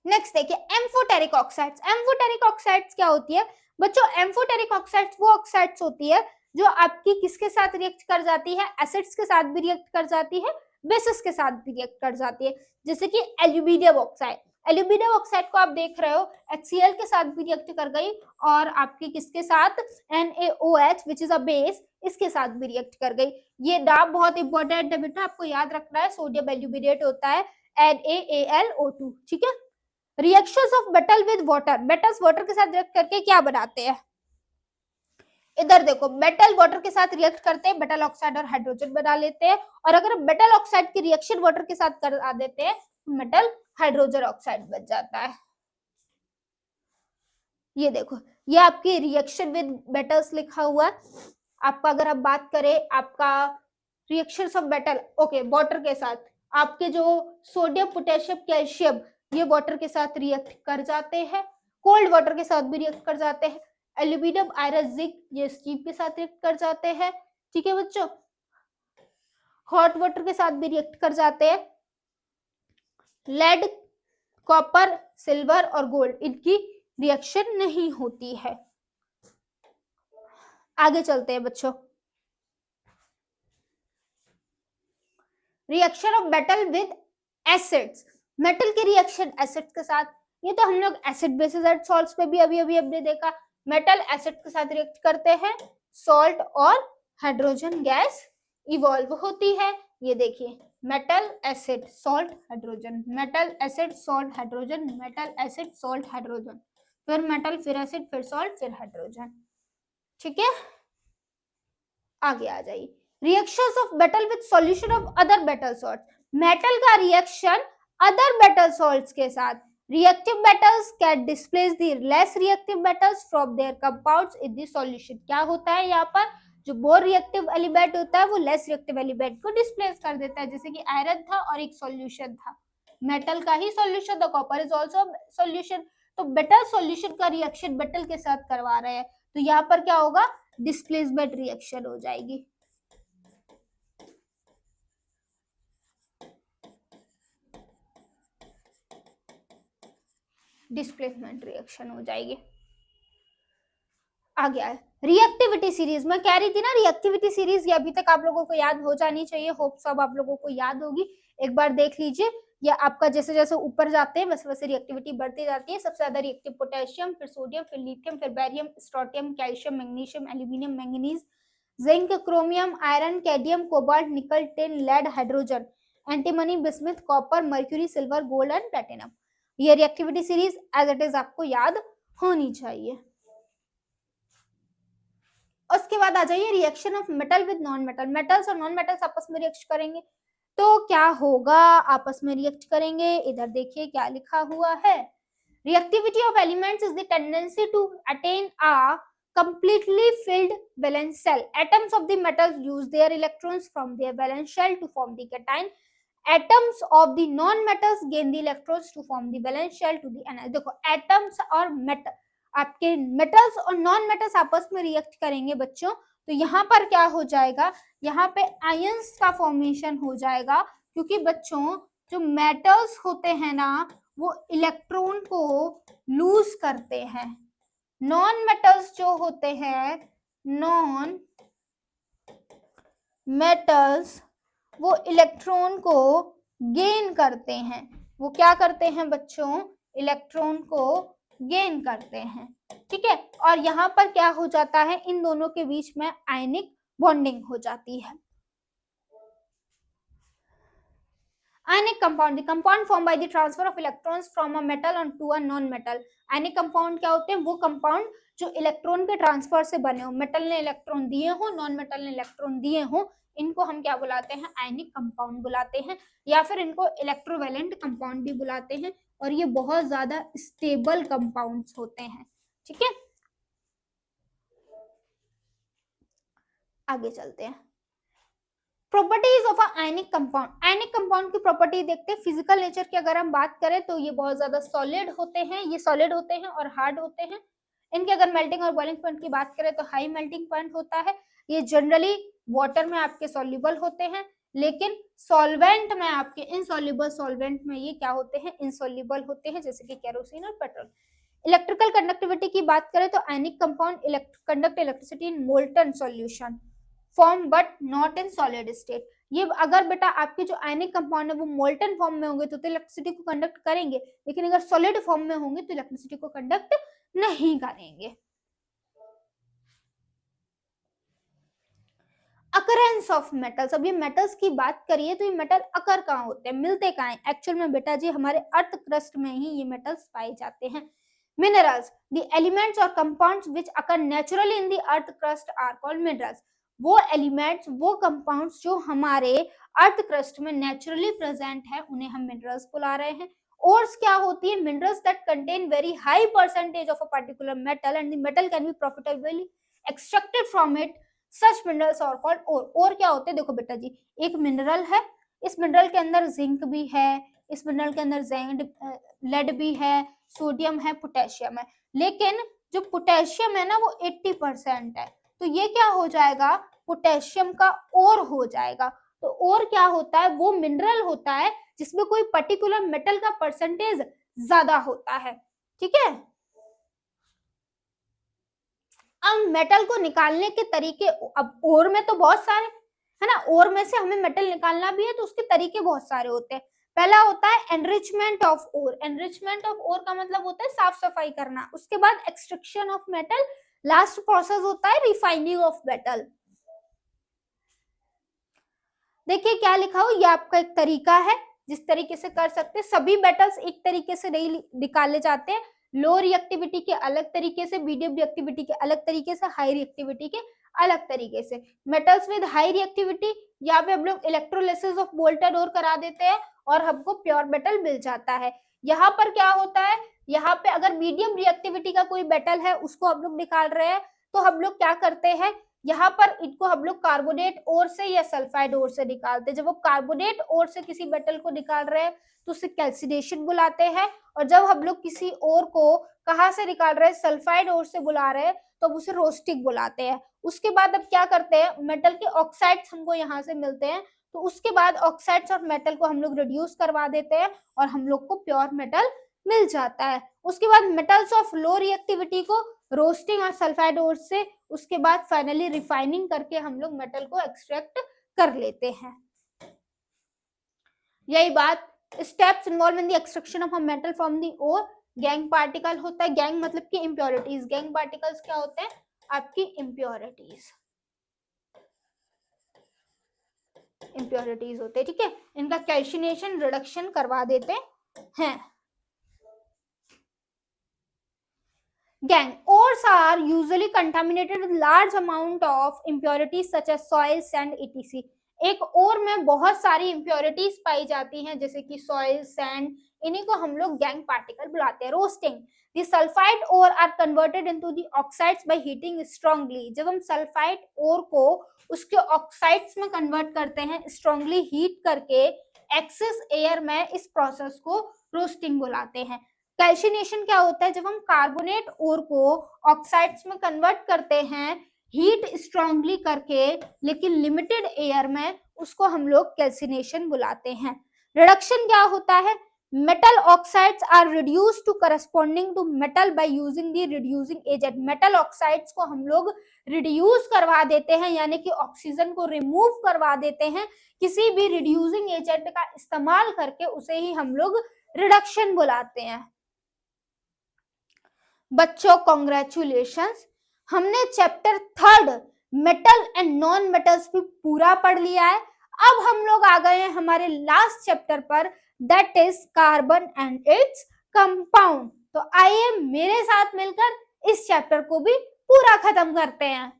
नेक्स्ट देखिए एम्फोटेरिक ऑक्साइड्स। एम्फोटेरिक ऑक्साइड्स क्या होती है बच्चों, एम्फोटेरिक ऑक्साइड्स वो ऑक्साइड्स होती है जो आपकी किसके साथ रिएक्ट कर जाती है, एसिड्स के साथ भी रिएक्ट कर जाती है, बेसिस के साथ भी रिएक्ट कर जाती है, जैसे कि एल्यूमिनियम ऑक्साइड। एल्यूमिनियम ऑक्साइड को आप देख रहे हो HCl के साथ भी रिएक्ट कर गई और आपके किसके साथ NaOH which is a base, इसके साथ भी रिएक्ट कर गई। ये डाब बहुत इंपॉर्टेंट है बेटा, आपको याद रखना है। सोडियम एल्यूमिनेट होता है NaAlO2, ठीक है। Reactions of metal with water, metals water के साथ रिएक्ट करके क्या बनाते हैं? इधर देखो, मेटल वाटर के साथ रिएक्ट करते हैं, मेटल ऑक्साइड और हाइड्रोजन बना लेते हैं। और अगर मेटल ऑक्साइड की रिएक्शन वाटर के साथ करा देते हैं, मेटल हाइड्रोजन ऑक्साइड बन जाता है। ये देखो, ये आपकी रिएक्शन विद मेटल्स लिखा हुआ है। आपका अगर हम बात करें आपका reactions of metal, okay, water के साथ आपके जो सोडियम पोटेशियम कैल्शियम ये वाटर के साथ रिएक्ट कर जाते हैं, कोल्ड वाटर के साथ भी रिएक्ट कर जाते हैं। एल्यूमिनियम आयरन जिंक ये स्टीम के साथ रिएक्ट कर जाते हैं, ठीक है बच्चों। हॉट वाटर के साथ भी रिएक्ट कर जाते हैं। लेड, कॉपर, सिल्वर और गोल्ड, इनकी रिएक्शन नहीं होती है। आगे चलते हैं बच्चों। Reaction of metal with acids, metal की रिएक्शन एसिड्स के साथ, ये तो हम लोग एसिड बेसिस एंड सॉल्ट्स पे भी अभी हमने देखा। मेटल एसिड के साथ रिएक्ट करते हैं, सॉल्ट और हाइड्रोजन गैस इवॉल्व होती है। ये देखिए, metal acid salt hydrogen, metal acid salt hydrogen, metal acid salt hydrogen, फिर मेटल, फिर एसिड, फिर सॉल्ट, फिर हाइड्रोजन, ठीक है। आगे आ जाइए। Reactions of metal with solution of other metal salts, metal का रिएक्शन अदर मेटल सॉल्ट्स के साथ, reactive metals can displace the less reactive metals from their compounds in the solution। क्या होता है यहाँ पर, जो मोर रिएक्टिव एलिमेंट होता है वो लेस रिएक्टिव एलिमेंट को डिस्प्लेस कर देता है। जैसे कि आयरन था और एक सॉल्यूशन था, मेटल का ही सॉल्यूशन था, कॉपर इज आल्सो सॉल्यूशन, तो मेटल सॉल्यूशन का रिएक्शन मेटल के साथ करवा रहे हैं, तो यहाँ पर क्या होगा, डिस्प्लेसमेंट रिएक्शन हो जाएगी। डिस्प्लेसमेंट रिएक्शन हो जाएगी। आ गया है रिएक्टिविटी सीरीज, मैं कह रही थी ना रिएक्टिविटी सीरीज, ये अभी तक आप लोगों को याद हो जानी चाहिए, होप सब आप लोगों को याद होगी। एक बार देख लीजिए, ये आपका जैसे जैसे ऊपर जाते हैं वैसे वैसे रिएक्टिविटी बढ़ती जाती है। सबसे ज्यादा रिएक्टिव पोटेशियम, फिर सोडियम, फिर लिथियम, फिर barium, strontium, calcium, magnesium, aluminium, manganese, zinc, chromium, iron, cadmium, cobalt, nickel, tin, lead, hydrogen, antimony, bismuth, copper, mercury, silver, gold and platinum. ये reactivity series as it is आपको याद होनी चाहिए। उसके बाद आ जाइए reaction of metal with non metal, metals और नॉन मेटल्स आपस में रिएक्ट करेंगे तो क्या होगा, आपस में रिएक्ट करेंगे। इधर देखिए क्या लिखा हुआ है, reactivity of elements is the tendency to attain a completely filled valence cell. Atoms of the metals use their electrons from their valence shell to form the cation. Atoms of the non-metals gain the electrons to form the valence shell to the anode. देखो atoms और metal, आपके metals और non-metals आपस में react करेंगे बच्चों, तो यहाँ पर क्या हो जाएगा, यहाँ पे आयंस का फॉर्मेशन हो जाएगा, क्योंकि बच्चों जो metals होते हैं ना वो इलेक्ट्रॉन को लूज करते हैं, नॉन मेटल्स जो होते हैं, नॉन मेटल्स वो इलेक्ट्रॉन को गेन करते हैं। वो क्या करते हैं बच्चों, इलेक्ट्रॉन को गेन करते हैं, ठीक है। और यहाँ पर क्या हो जाता है, इन दोनों के बीच में आयनिक बॉन्डिंग हो जाती है। Ionic compound, the compound formed by the transfer of electrons from a metal onto a non-metal. Ionic compound क्या होते हैं, वो compound जो इलेक्ट्रॉन के ट्रांसफर से बने हो, मेटल ने इलेक्ट्रॉन दिए हो, नॉन मेटल ने इलेक्ट्रॉन दिए हो, इनको हम क्या बुलाते हैं, आयनिक कंपाउंड बुलाते हैं, या फिर इनको इलेक्ट्रोवैलेंट कंपाउंड भी बुलाते हैं, और ये बहुत ज्यादा स्टेबल कंपाउंड्स होते हैं, ठीक है। आगे चलते हैं, properties of ionic compound. Ionic compound की प्रॉपर्टी देखते हैं। फिजिकल नेचर की अगर हम बात करें तो ये बहुत ज्यादा सॉलिड होते हैं, ये सॉलिड होते हैं और हार्ड होते हैं। इनके अगर मेल्टिंग और बॉइलिंग पॉइंट की बात करें तो हाई मेल्टिंग पॉइंट होता है। ये जनरली वाटर में आपके सॉल्युबल होते हैं, लेकिन सॉल्वेंट में आपके इनसॉल्युबल सॉल्वेंट में ये क्या होते हैं, इनसॉल्युबल होते हैं, जैसे कि केरोसिन और पेट्रोल। इलेक्ट्रिकल कंडक्टिविटी की बात करें तो ionic compound conduct electricity in molten solution, form but not in solid state. ये अगर बेटा आपके जो आयनिक कंपाउंड है वो मोल्टन फॉर्म में होंगे तो इलेक्ट्रिसिटी को कंडक्ट करेंगे, लेकिन अगर सॉलिड फॉर्म में होंगे तो इलेक्ट्रिसिटी को कंडक्ट नहीं करेंगे। अकरेंस ऑफ मेटल्स, अब ये मेटल्स की बात करिए तो ये मेटल अकर कहाँ होते हैं, मिलते कहाँ हैं? एक्चुअल में बेटा जी हमारे अर्थ क्रस्ट में ही ये मेटल्स पाए जाते हैं। मिनरल्स, द एलिमेंट्स और compounds which occur naturally in the earth crust are called minerals. वो एलिमेंट्स, वो कंपाउंड्स जो हमारे अर्थ क्रस्ट में नेचुरली प्रेजेंट है उन्हें हम मिनरल्स बुला रहे हैं। ओर्स क्या होती है? Minerals that contain very high percentage of a particular metal and the metal can be profitably extracted from it, such minerals are called ore. Ore क्या होते हैं? देखो बेटा जी, एक मिनरल है, इस मिनरल के अंदर जिंक भी है, इस मिनरल के अंदर लेड भी है, सोडियम है, पोटेशियम है, लेकिन जो पोटेशियम है ना वो 80% है, तो ये क्या हो जाएगा? पोटेशियम का ओर हो जाएगा। तो ओर क्या होता है? वो मिनरल होता है जिसमें कोई पर्टिकुलर मेटल का परसेंटेज ज्यादा होता है, ठीक है। अब मेटल को निकालने के तरीके, अब ओर में तो बहुत सारे है ना, ओर में से हमें मेटल निकालना भी है तो उसके तरीके बहुत सारे होते हैं। पहला होता है enrichment of ore. Enrichment of ore का मतलब होता है साफ सफाई करना। उसके बाद extraction of metal, last process होता है रिफाइनिंग ऑफ मेटल। देखिए क्या लिखा हो, ये आपका एक तरीका है जिस तरीके से कर सकते हैं। सभी मेटल्स एक तरीके से नहीं निकाले जाते हैं, लो रिएक्टिविटी के अलग तरीके से, मीडियम रिएक्टिविटी के अलग तरीके से, हाई रिएक्टिविटी के अलग तरीके से। मेटल्स विद हाई रिएक्टिविटी, यहाँ पे हम लोग इलेक्ट्रोलिसिस ऑफ बोल्टेड ओर करा देते हैं और हमको प्योर मेटल मिल जाता है। यहाँ पर क्या होता है, यहाँ पे अगर मीडियम रिएक्टिविटी का कोई मेटल है उसको हम लोग निकाल रहे हैं तो हम लोग क्या करते हैं, यहाँ पर इनको हम लोग कार्बोनेट ओर से या सल्फाइड ओर से निकालते हैं। जब वो कार्बोनेट ओर से किसी मेटल को निकाल रहे हैं तो उसे कैल्सिनेशन बुलाते हैं, और जब हम लोग किसी ओर को कहाँ से निकाल रहे हैं, सल्फाइड ओर से बुला रहे हैं, तो उसे रोस्टिंग बुलाते हैं। उसके बाद अब क्या करते हैं, मेटल के ऑक्साइड्स हमको यहाँ से मिलते हैं, तो उसके बाद ऑक्साइड्स और मेटल को हम लोग रिड्यूस करवा देते हैं और हम लोग को प्योर मेटल मिल जाता है। उसके बाद मेटल्स ऑफ लो रिएक्टिविटी को रोस्टिंग और सल्फाइड ओर से, उसके बाद फाइनली रिफाइनिंग करके हम लोग मेटल को एक्सट्रैक्ट कर लेते हैं। यही बात, steps involve in the extraction of a metal from the ore. Gangue particle होता है, गैंग मतलब कि इम्प्योरिटीज। गैंग पार्टिकल्स क्या होते हैं? आपकी इम्प्योरिटीज, इम्प्योरिटीज होते हैं, ठीक है। इनका कैल्सिनेशन रिडक्शन करवा देते हैं। Gang, ores are usually contaminated with large amount of impurities such as soil, sand, etc. एक ओर में बहुत सारी impurities पाई जाती हैं जैसे कि soil, sand, इन्हीं को हम लोग गैंग पार्टिकल बुलाते हैं। Roasting, the sulfide ore are converted into the oxides by heating strongly। जब हम सल्फाइड ओर को उसके ऑक्साइड्स में कन्वर्ट करते हैं स्ट्रांगली हीट करके एक्सेस एयर में, इस प्रोसेस को रोस्टिंग बुलाते हैं। कैल्सिनेशन क्या होता है? जब हम कार्बोनेट ओर को ऑक्साइड्स में कन्वर्ट करते हैं हीट स्ट्रांगली करके लेकिन लिमिटेड एयर में, उसको हम लोग कैल्सिनेशन बुलाते हैं। रिडक्शन क्या होता है? Metal oxides are reduced to corresponding to metal by using the reducing agent. Metal oxides को हम लोग रिड्यूस करवा देते हैं, यानी कि ऑक्सीजन को रिमूव करवा देते हैं किसी भी रिड्यूसिंग एजेंट का इस्तेमाल करके, उसे ही हम लोग रिडक्शन बुलाते हैं। बच्चों कॉन्ग्रेचुलेशंस, हमने chapter 3 metal and non metals भी पूरा पढ़ लिया है। अब हम लोग आ गए हैं हमारे लास्ट चैप्टर पर, that is carbon and its compound. तो आइए मेरे साथ मिलकर इस चैप्टर को भी पूरा खत्म करते हैं।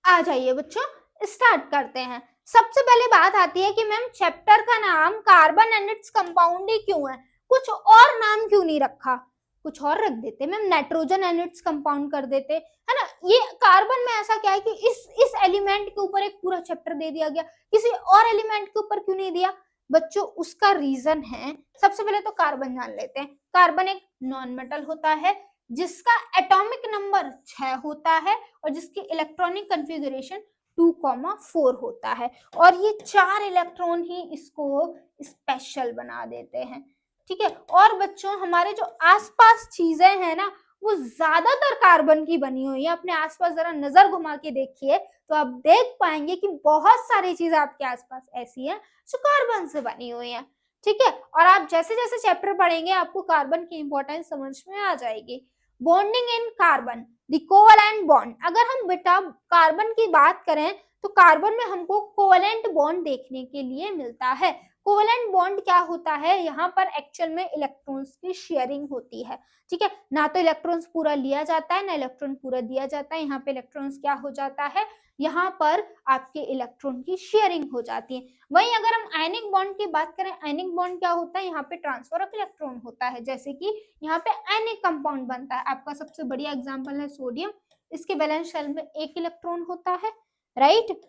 आ जाइए बच्चों, स्टार्ट करते हैं। सबसे पहले बात आती है कि मैम चैप्टर का नाम कार्बन एंड इट्स कंपाउंड ही क्यों है, कुछ और नाम क्यों नहीं रखा? कुछ और रख देते ma'am, nitrogen and its compound कर देते, है ना। ये कार्बन में ऐसा क्या है कि इस एलिमेंट के ऊपर एक पूरा चैप्टर दे दिया गया, किसी और एलिमेंट के ऊपर क्यों नहीं दिया? बच्चों उसका रीजन है, सबसे पहले तो कार्बन जान लेते हैं। कार्बन एक नॉन मेटल होता है जिसका एटॉमिक नंबर 6 होता है और जिसकी इलेक्ट्रॉनिक कॉन्फ़िगरेशन 2,4 होता है, और ये 4 इलेक्ट्रॉन ही इसको स्पेशल बना देते हैं, ठीक है। और बच्चों हमारे जो आसपास चीजें हैं ना वो ज्यादातर कार्बन की बनी हुई है। अपने आसपास जरा नजर घुमा के देखिए तो आप देख पाएंगे कि बहुत सारी चीजें आपके आसपास ऐसी हैं जो कार्बन से बनी हुई हैं। ठीक है, और आप जैसे जैसे चैप्टर पढ़ेंगे आपको कार्बन की इंपॉर्टेंस समझ में आ जाएगी। Bonding in carbon, the covalent bond. अगर हम बेटा कार्बन की बात करें तो कार्बन में हमको कोवैलेंट बॉन्ड देखने के लिए मिलता है। कोवैलेंट बॉन्ड क्या होता है, यहाँ पर एक्चुअल में इलेक्ट्रॉन्स की शेयरिंग होती है। ठीक है, ना तो इलेक्ट्रॉन्स पूरा लिया जाता है ना इलेक्ट्रॉन पूरा दिया जाता है। यहाँ पे इलेक्ट्रॉन्स क्या हो जाता है, यहाँ पर आपके इलेक्ट्रॉन की शेयरिंग हो जाती है। वहीं अगर हम आयनिक बॉन्ड की बात करें, आयनिक बॉन्ड क्या होता है, यहाँ पे ट्रांसफर ऑफ इलेक्ट्रॉन होता है। जैसे कि यहाँ पे आयनिक कंपाउंड बनता है, आपका सबसे बढ़िया एग्जाम्पल है सोडियम। इसके वैलेंस शेल में एक इलेक्ट्रॉन होता है, राइट।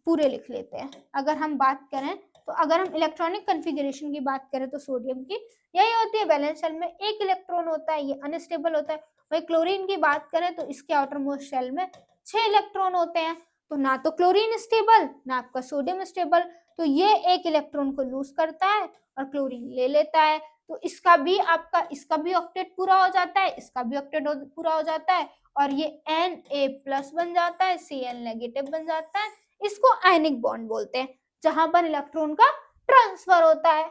पूरे लिख लेते हैं। अगर हम बात करें तो अगर हम इलेक्ट्रॉनिक कॉन्फ़िगरेशन की बात करें तो सोडियम की यही होती है, वैलेंस शेल में एक इलेक्ट्रॉन होता है, ये अनस्टेबल होता है। वही क्लोरीन की बात करें तो इसके आउटर मोस्ट शेल में 6 इलेक्ट्रॉन होते हैं। तो ना तो क्लोरीन स्टेबल ना आपका सोडियम स्टेबल, तो ये एक इलेक्ट्रॉन को लूज करता है और क्लोरीन ले लेता है। तो इसका भी ऑक्टेट पूरा हो जाता है, इसका भी ऑक्टेट पूरा हो जाता है और ये Na+ बन जाता है, Cl नेगेटिव बन जाता है। इसको आयनिक बॉन्ड बोलते हैं, जहां पर इलेक्ट्रॉन का ट्रांसफर होता है।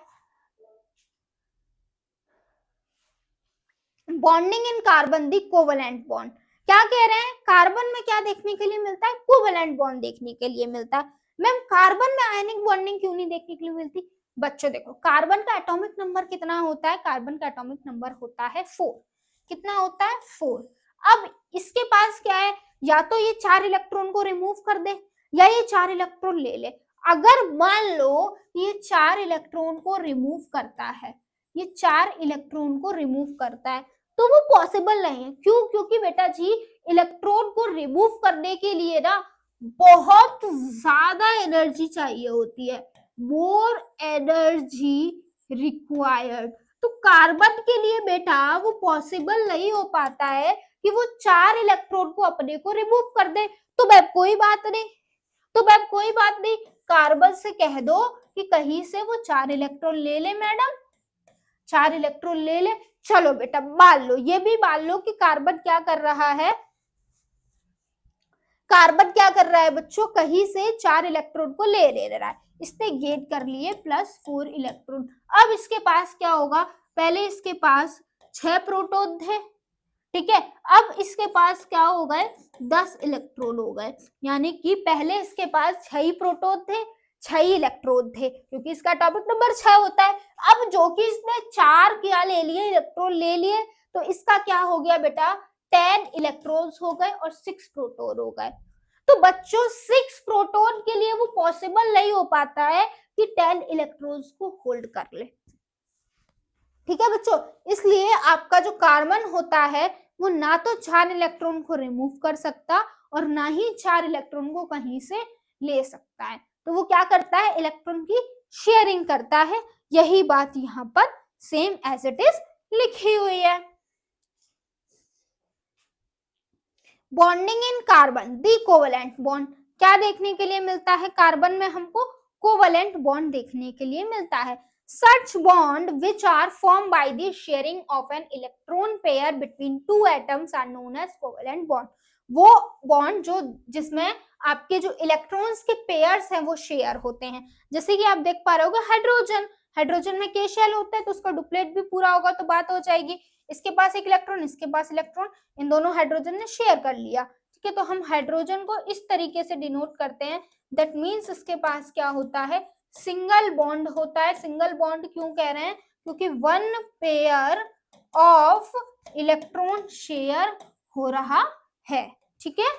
Bonding in carbon the covalent bond, क्या कह रहे हैं, कार्बन में क्या देखने के लिए मिलता है, कोवैलेंट बॉन्ड देखने के लिए मिलता है। मैम कार्बन में आयनिक बॉन्डिंग क्यों नहीं देखने के लिए मिलती? बच्चों देखो, कार्बन का एटॉमिक नंबर कितना होता है, कार्बन का एटॉमिक नंबर होता है 4। कितना होता है, 4। अब इसके पास क्या है, या तो ये 4 इलेक्ट्रॉन को रिमूव कर दे या ये 4 इलेक्ट्रॉन ले ले। अगर मान लो ये 4 इलेक्ट्रॉन को रिमूव करता है, ये 4 इलेक्ट्रॉन को रिमूव करता है, तो वो पॉसिबल नहीं है। क्यों? क्योंकि बेटा जी इलेक्ट्रॉन को रिमूव करने के लिए ना बहुत ज्यादा एनर्जी चाहिए होती है, मोर एनर्जी रिक्वायर्ड। तो कार्बन के लिए बेटा वो पॉसिबल नहीं हो पाता है कि वो 4 इलेक्ट्रॉन को अपने को रिमूव कर दे। तो बैब कोई बात नहीं, कार्बन से कह दो कि कहीं से वो 4 इलेक्ट्रॉन ले ले मैडम, 4 इलेक्ट्रॉन ले ले। चलो बेटा मान लो, ये भी मान लो कि कार्बन क्या कर रहा है, बच्चों, कहीं से 4 इलेक्ट्रॉन को ले रहा है। इसने गेट कर लिए +4 इलेक्ट्रॉन। अब इसके पास क्या होगा, पहले इसके पास 6 प्रोटॉन थे, ठीक है। अब इसके पास क्या हो गए, 10 इलेक्ट्रॉन हो गए। यानी कि पहले इसके पास 6 ही प्रोटॉन थे, 6 ही इलेक्ट्रॉन थे, क्योंकि इसका एटॉमिक नंबर 6 होता है। अब जो कि इसने 4 क्या ले लिए, इलेक्ट्रॉन ले लिए, तो इसका क्या हो गया बेटा, 10 इलेक्ट्रॉन्स हो गए और 6 प्रोटॉन हो गए। तो बच्चों 6 प्रोटॉन के लिए वो पॉसिबल नहीं हो पाता है कि 10 इलेक्ट्रॉन्स को होल्ड कर ले। ठीक है बच्चों, इसलिए आपका जो कार्बन होता है वो ना तो 4 इलेक्ट्रॉन को रिमूव कर सकता और ना ही 4 इलेक्ट्रॉन को कहीं से ले सकता है। तो वो क्या करता है, इलेक्ट्रॉन की शेयरिंग करता है। यही बात यहाँ पर सेम एज इट इज लिखी हुई है। Bonding in carbon, the covalent bond, क्या देखने के लिए मिलता है, कार्बन में हमको कोवैलेंट बॉन्ड देखने के लिए मिलता है। Such bond which are formed by the sharing of an electron pair between two atoms are known as covalent bond। वो बॉन्ड जो जिसमें आपके जो इलेक्ट्रॉन्स के पेयर्स हैं वो शेयर होते हैं। जैसे कि आप देख पा रहे होगे हाइड्रोजन में k शेल होता है, तो उसका डुप्लेट भी पूरा होगा तो बात हो जाएगी। इसके पास एक इलेक्ट्रॉन, इसके पास इलेक्ट्रॉन, इन दोनों हाइड्रोजन ने शेयर कर लिया। ठीक है, तो हम हाइड्रोजन को इस तरीके से डिनोट करते हैं। दैट मीन्स इसके पास क्या होता है, सिंगल बॉन्ड होता है। सिंगल बॉन्ड क्यों कह रहे हैं, क्योंकि 1 पेयर ऑफ इलेक्ट्रॉन शेयर हो रहा है। ठीक है,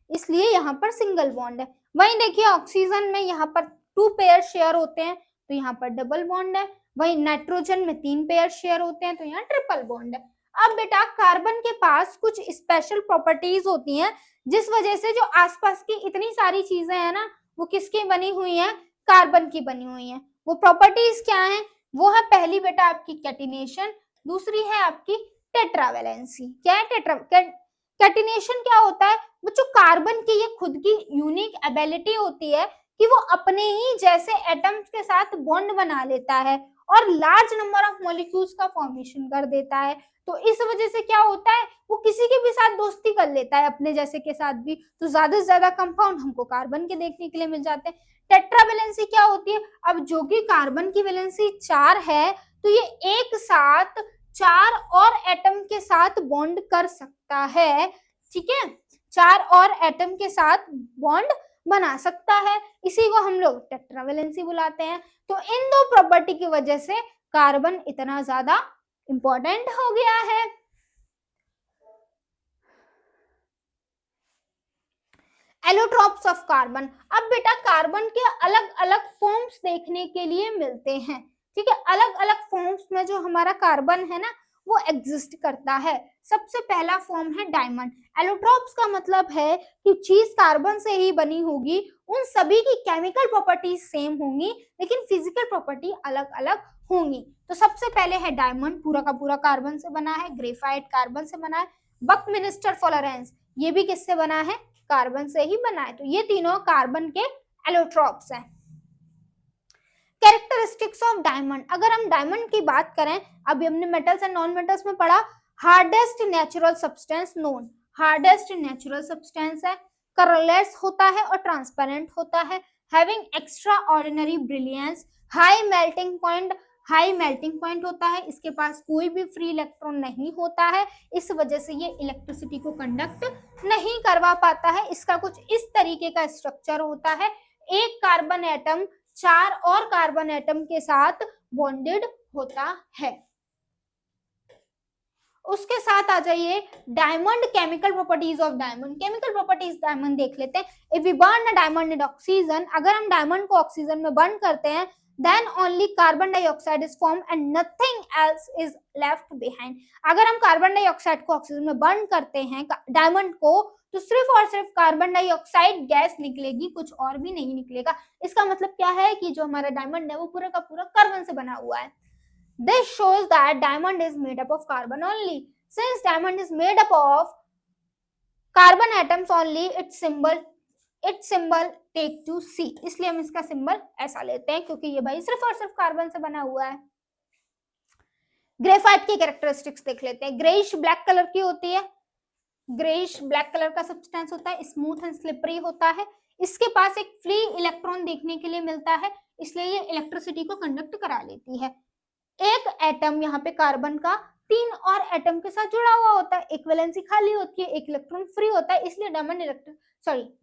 इसलिए यहाँ पर सिंगल बॉन्ड है। वहीं देखिए ऑक्सीजन में यहाँ पर 2 पेयर शेयर होते हैं, तो यहाँ पर डबल बॉन्ड है। वहीं नाइट्रोजन में 3 पेयर शेयर होते हैं, तो यहाँ ट्रिपल बॉन्ड है। अब बेटा कार्बन के पास कुछ स्पेशल प्रॉपर्टीज होती हैं, जिस वजह से जो आसपास की इतनी सारी चीजें हैं ना, वो किसकी बनी हुई है, कार्बन की बनी हुई है। वो प्रॉपर्टीज क्या है, वो है पहली बेटा आपकी कैटिनेशन, दूसरी है आपकी टेट्रावैलेंसी। क्या है कैटिनेशन क्या होता है बच्चों, कार्बन की ये खुद की यूनिक एबिलिटी होती है कि वो अपने ही जैसे एटम्स के साथ बॉन्ड बना लेता है और लार्ज नंबर ऑफ मॉलिक्यूल्स का फॉर्मेशन कर देता है। तो इस वजह से क्या होता है, वो किसी के भी साथ दोस्ती कर लेता है, अपने जैसे के साथ भी, तो ज्यादा से ज्यादा कंपाउंड हमको कार्बन के देखने के लिए मिल जाते हैं। टेट्रा वैलेंसी क्या होती है, अब जो कि कार्बन की वैलेंसी 4 है, तो ये एक साथ 4 और एटम के साथ बॉन्ड कर सकता है, ठीक है, 4 और एटम के साथ बॉन्ड बना सकता है, इसी को हम लोग टेट्रावैलेंसी बुलाते हैं। तो इन दो प्रॉपर्टी की वजह से कार्बन इतना ज्यादा इंपॉर्टेंट हो गया है। एलोट्रॉप्स ऑफ कार्बन, अब बेटा कार्बन के अलग अलग फॉर्म्स देखने के लिए मिलते हैं, ठीक है, अलग अलग फॉर्म्स में जो हमारा कार्बन है ना वो एग्जिस्ट करता है। सबसे पहला फॉर्म है डायमंड। एलोट्रॉप्स का मतलब है कि चीज कार्बन से ही बनी होगी, उन सभी की केमिकल प्रॉपर्टीज सेम होंगी लेकिन फिजिकल प्रॉपर्टी अलग अलग होंगी। तो सबसे पहले है डायमंड, पूरा का पूरा कार्बन से बना है। ग्रेफाइट कार्बन से बना है। बकमिनिस्टर फ्लोरेंस ये भी किससे बना है, कार्बन से ही बना है। तो ये तीनों कार्बन के एलोट्रॉप्स हैं। कैरेक्टरिस्टिक्स ऑफ डायमंड, अगर हम डायमंड की बात करें, अभी हमने मेटल्स एंड नॉन मेटल्स में पढ़ा, hardest natural substance known, hardest natural substance है, कलरलेस होता है और ट्रांसपेरेंट होता है, having extra ordinary brilliance, high melting point, high melting point होता है, इसके पास कोई भी फ्री इलेक्ट्रॉन नहीं होता है, इस वजह से ये इलेक्ट्रिसिटी को कंडक्ट नहीं करवा पाता है। इसका कुछ इस तरीके का स्ट्रक्चर होता है, एक कार्बन एटम 4 और कार्बन एटम के साथ बॉन्डेड होता है। उसके साथ आ जाइए diamond, chemical properties of diamond. Chemical properties diamond देख लेते हैं। If we burn a diamond in oxygen, अगर हम डायमंड को ऑक्सीजन में बर्न करते हैं, then only carbon dioxide is formed and nothing else is left behind। अगर हम कार्बन डाइऑक्साइड को ऑक्सीजन में बर्न करते हैं डायमंड को, तो सिर्फ और सिर्फ कार्बन डाइऑक्साइड गैस निकलेगी, कुछ और भी नहीं निकलेगा। इसका मतलब क्या है कि जो हमारा डायमंड है वो पूरा का पूरा कार्बन से बना हुआ है। This shows that diamond is made up of carbon only. Since diamond is made up of carbon atoms only, its symbol take to C, इसलिए हम इसका सिंबल ऐसा लेते हैं क्योंकि ये भाई सिर्फ और सिर्फ कार्बन से बना हुआ है। ग्रेफाइट की कैरेक्टरिस्टिक्स देख लेते हैं। ग्रेइश ब्लैक कलर की होती है, ग्रेइश ब्लैक कलर का सब्सटेंस होता है, स्मूथ एंड स्लिपरी होता है, इसके पास एक फ्री इलेक्ट्रॉन देखने के लिए मिलता है, इसलिए ये इलेक्ट्रिसिटी को कंडक्ट करा लेती है। एक एटम यहाँ पे कार्बन का 3 और एटम के साथ जुड़ा हुआ होता है, एक वैलेंसी खाली होती है, एक इलेक्ट्रॉन फ्री होता है, इसलिए डायमंड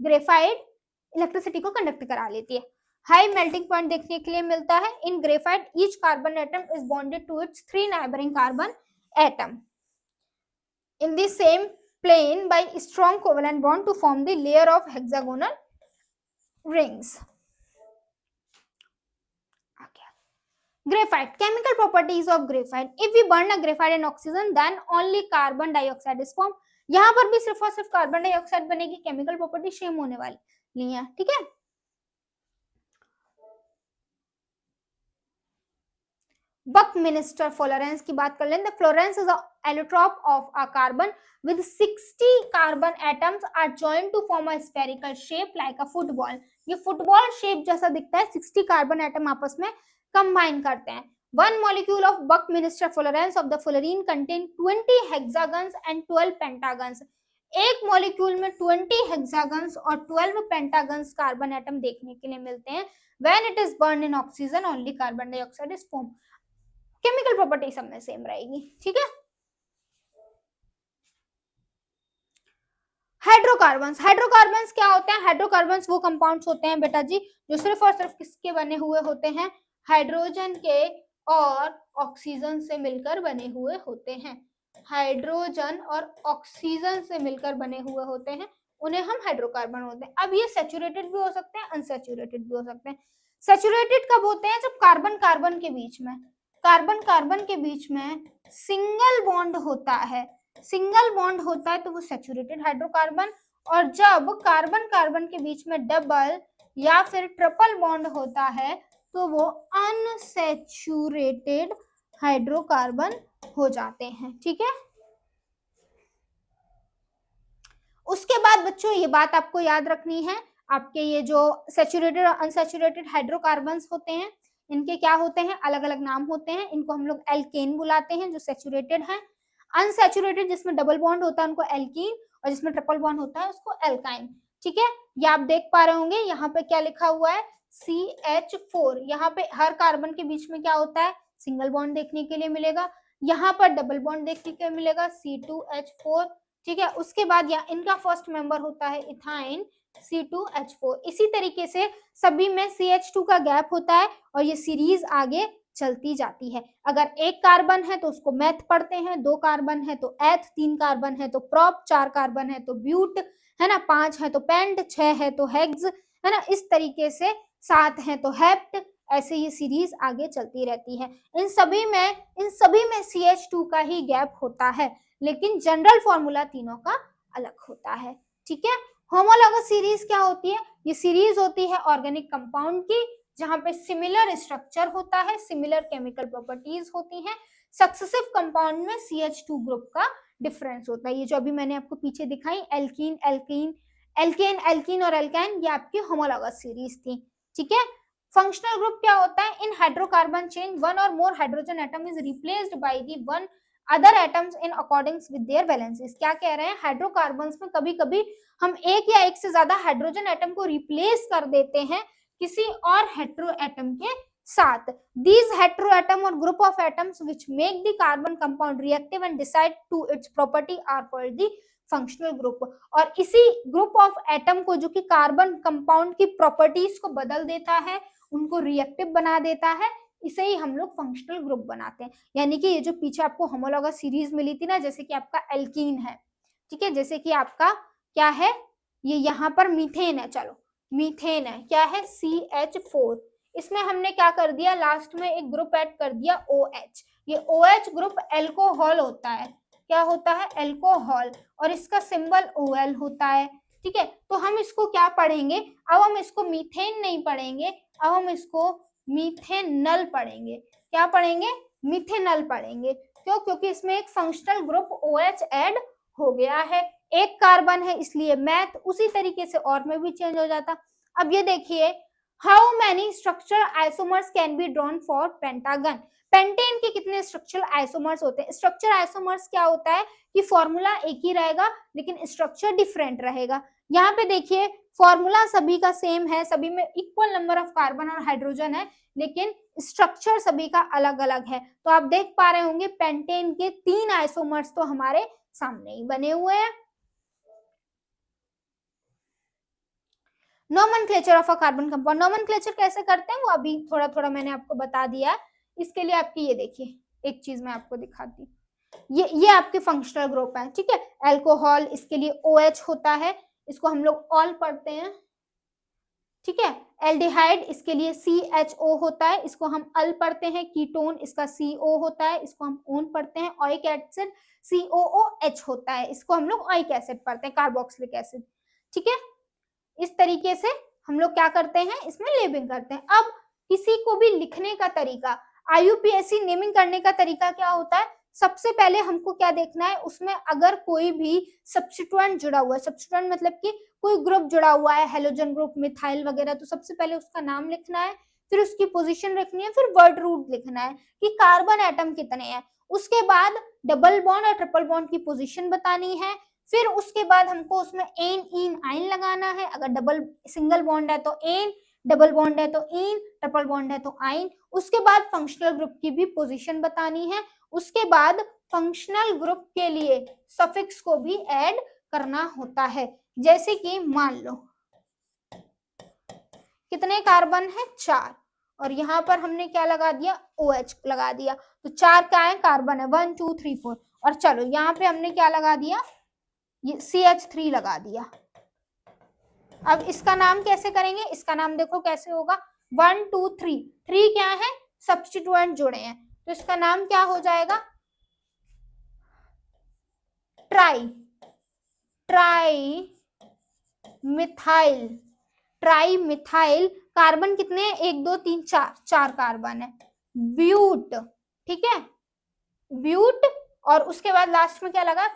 ग्रेफाइट इलेक्ट्रिसिटी को कंडक्ट करा लेती है। हाई मेल्टिंग पॉइंट देखने के लिए मिलता है। In graphite each carbon atom is bonded to its 3 neighbouring carbon atom in the same plane by strong covalent bond to form the layer of hexagonal rings. Graphite, chemical properties of graphite. If we burn a graphite and oxygen, then only carbon dioxide is formed. यहाँ पर भी सिर्फ और सिर्फ carbon dioxide बनेगी, chemical property same होने वाली है, ठीक है। बकमिनिस्टर फ्लोरेंस की बात कर लें। The Florence is an allotrope of a carbon with 60 carbon atoms are joined to form a spherical shape like a football. ये फुटबॉल शेप जैसा दिखता है, 60 कार्बन एटम आपस में कंबाइन करते हैं। One molecule of Buckminster Fullerenes of the fullerene contain 20 hexagons and 12 pentagons. एक molecule में 20 हेक्सागन्स और 12 पेंटागन्स कार्बन एटम देखने के लिए मिलते हैं। When it is burned in oxygen, only carbon dioxide is formed. Chemical property सब में सेम रहेगी, ठीक है। हाइड्रोकार्बन्स, हाइड्रोकार्बन्स क्या होते हैं? हाइड्रोकार्बन्स वो कंपाउंड्स होते हैं बेटा जी जो सिर्फ और सिर्फ किसके बने हुए होते हैं? हाइड्रोजन के और ऑक्सीजन से मिलकर बने हुए होते हैं। हाइड्रोजन और ऑक्सीजन से मिलकर बने हुए होते हैं, उन्हें हम हाइड्रोकार्बन होते हैं। अब ये सैचुरेटेड भी हो सकते हैं, अनसैचुरेटेड भी हो सकते हैं। सैचुरेटेड कब होते हैं? जब कार्बन कार्बन के बीच में, कार्बन कार्बन के बीच में सिंगल बॉन्ड होता है, सिंगल बॉन्ड होता है तो वो सैचुरेटेड हाइड्रोकार्बन, और जब कार्बन कार्बन के बीच में डबल या फिर ट्रिपल बॉन्ड होता है तो वो अनसैचुरेटेड हाइड्रोकार्बन हो जाते हैं, ठीक है। उसके बाद बच्चों ये बात आपको याद रखनी है, आपके ये जो सैचुरेटेड और अनसैचुरेटेड हाइड्रोकार्बन्स होते हैं इनके क्या होते हैं? अलग अलग नाम होते हैं। इनको हम लोग एल्केन बुलाते हैं जो सैचुरेटेड है। अनसैचुरेटेड जिसमें डबल बॉन्ड होता है उनको एल्कीन, और जिसमें ट्रिपल बॉन्ड होता है उसको एल्काइन। ठीक है, ये आप देख पा रहे होंगे यहाँ पे क्या लिखा हुआ है CH4। यहाँ पे हर कार्बन के बीच में क्या होता है, सिंगल बॉन्ड देखने के लिए मिलेगा, यहाँ पर डबल बॉन्ड देखने के लिए मिलेगा C2H4। ठीक है, उसके बाद यहाँ इनका फर्स्ट मेंबर होता है इथाइन C2H4। इसी तरीके से सभी में CH2 का गैप होता है और ये सीरीज आगे चलती जाती है। अगर एक कार्बन है तो उसको मैथ पढ़ते हैं, 2 कार्बन है तो एथ, 3 कार्बन है तो प्रॉप, 4 कार्बन है तो ब्यूट, है ना, 5 है तो पेंट, 6 है तो हेक्स, है ना, इस तरीके से 7 है तो हेप्ट, ऐसे ये सीरीज आगे चलती रहती है। इन सभी में CH2 का ही गैप होता है, लेकिन जनरल फॉर्मूला तीनों का अलग होता है। ठीक है, होमोलॉगस सीरीज क्या होती है, ये सीरीज होती है ऑर्गेनिक कंपाउंड की, जहां पे सिमिलर स्ट्रक्चर होता है, सिमिलर केमिकल प्रॉपर्टीज होती हैं। सक्सेसिव कंपाउंड में CH2 ग्रुप का डिफरेंस होता है। ये जो अभी मैंने आपको पीछे दिखाई एल्कीन एल्कीन एल्केन एल्कीन और एल्काइन, ये आपकी होमोलॉगस सीरीज थी। ठीक है, फंक्शनल ग्रुप क्या होता है, इन हाइड्रोकार्बन चेन वन और more hydrogen atom is replaced by the one other atoms in according with their valencies. क्या कह रहे हैं, हाइड्रोकार्बन्स में कभी कभी हम एक या एक से ज्यादा हाइड्रोजन एटम को रिप्लेस कर देते हैं किसी और हेटेरो एटम के साथ। These heteroatom or group of atoms which make the carbon compound reactive and decide to its property are called the functional group। और इसी ग्रुप ऑफ एटम को जो कि कार्बन कंपाउंड की प्रॉपर्टीज को बदल देता है, उनको रिएक्टिव बना देता है, इसे ही हम लोग फंक्शनल ग्रुप बनाते हैं। यानी कि ये जो पीछे आपको होमोलॉगस सीरीज मिली थी ना, जैसे कि आपका एल्कीन है, ठीक है, जैसे कि आपका क्या है, ये यहाँ पर मीथेन है, चलो मीथेन है, क्या है CH4, इसमें हमने क्या कर दिया, लास्ट में एक ग्रुप ऐड कर दिया OH। ये OH ग्रुप एल्कोहल होता है, क्या होता है, एल्कोहल, और इसका सिंबल OL होता है। ठीक है, तो हम इसको क्या पढ़ेंगे, अब हम इसको मीथेन नहीं पढ़ेंगे, अब हम इसको मीथेनल पढ़ेंगे। क्या पढ़ेंगे, मीथेनल पढ़ेंगे। क्यों, क्योंकि इसमें एक फंक्शनल ग्रुप OH ऐड हो गया है, एक कार्बन है इसलिए मैथ, उसी तरीके से और में भी चेंज हो जाता। अब ये देखिए, how many structure isomers can be drawn for pentagon. Pentane के कितने स्ट्रक्चरल आइसोमर्स होते हैं। स्ट्रक्चर आइसोमर्स क्या होता है कि फॉर्मूला एक ही रहेगा लेकिन स्ट्रक्चर डिफरेंट रहेगा। यहाँ पे देखिए फॉर्मूला सभी का सेम है, सभी में इक्वल नंबर ऑफ कार्बन और हाइड्रोजन है, लेकिन स्ट्रक्चर सभी का अलग अलग है। तो आप देख पा रहे होंगे पेंटेन के 3 आइसोमर्स तो हमारे सामने ही बने हुए हैं। Nomenclature of a carbon compound, nomenclature कैसे करते हैं वो अभी थोड़ा थोड़ा मैंने आपको बता दिया है। इसके लिए आपकी ये देखिए एक चीज मैं आपको दिखाती हूँ, ये आपके फंक्शनल ग्रुप है। ठीक है, एल्कोहल इसके लिए OH होता है, इसको हम लोग ऑल पढ़ते हैं। ठीक है, एल्डिहाइड इसके लिए CHO होता है, इसको हम अल पढ़ते हैं। कीटोन इसका CO होता है, इसको हम ओन पढ़ते हैं। ओइक एसिड COOH होता है, इसको हम लोग ओइक एसिड पढ़ते हैं, कार्बोक्सिलिक एसिड। ठीक है, इस तरीके से हम लोग क्या करते हैं, इसमें लेबलिंग करते हैं। अब किसी को भी लिखने का तरीका, IUPAC नेमिंग करने का तरीका क्या होता है, सबसे पहले हमको क्या देखना है, उसमें अगर कोई भी सब्स्टिट्यूएंट जुड़ा हुआ है, सब्स्टिट्यूएंट मतलब कि कोई ग्रुप जुड़ा हुआ है, हेलोजन ग्रुप, मिथाइल वगैरह, तो सबसे पहले उसका नाम लिखना है, फिर उसकी पोजीशन रखनी है, फिर वर्ड रूट लिखना है कि कार्बन एटम कितने हैं। उसके बाद डबल बॉन्ड और ट्रिपल बॉन्ड की पोजीशन बतानी है, फिर उसके बाद हमको उसमें एन इन आइन लगाना है। अगर डबल सिंगल बॉन्ड है तो एन, डबल बॉन्ड है तो इन, ट्रिपल बॉन्ड है तो आइन। उसके बाद फंक्शनल ग्रुप की भी पोजीशन बतानी है। उसके बाद फंक्शनल ग्रुप के लिए सफिक्स को भी ऐड करना होता है, जैसे कि मान लो कितने कार्बन है, 4, और यहाँ पर हमने क्या लगा दिया, OH लगा दिया, तो 4 क्या है, कार्बन है, 1 2 3 4। और चलो यहाँ पे हमने क्या लगा दिया, ये CH3 लगा दिया। अब इसका नाम कैसे करेंगे, इसका नाम देखो कैसे होगा, 1 2 3, 3 क्या है, सब्स्टिट्यूएंट जुड़े हैं, तो इसका नाम क्या हो जाएगा, tri methyl. Tri methyl, carbon कितने हैं, 1 2 3 4 कार्बन है। ब्यूट, ठीक है, ब्यूट, और उसके बाद लास्ट में क्या लगा,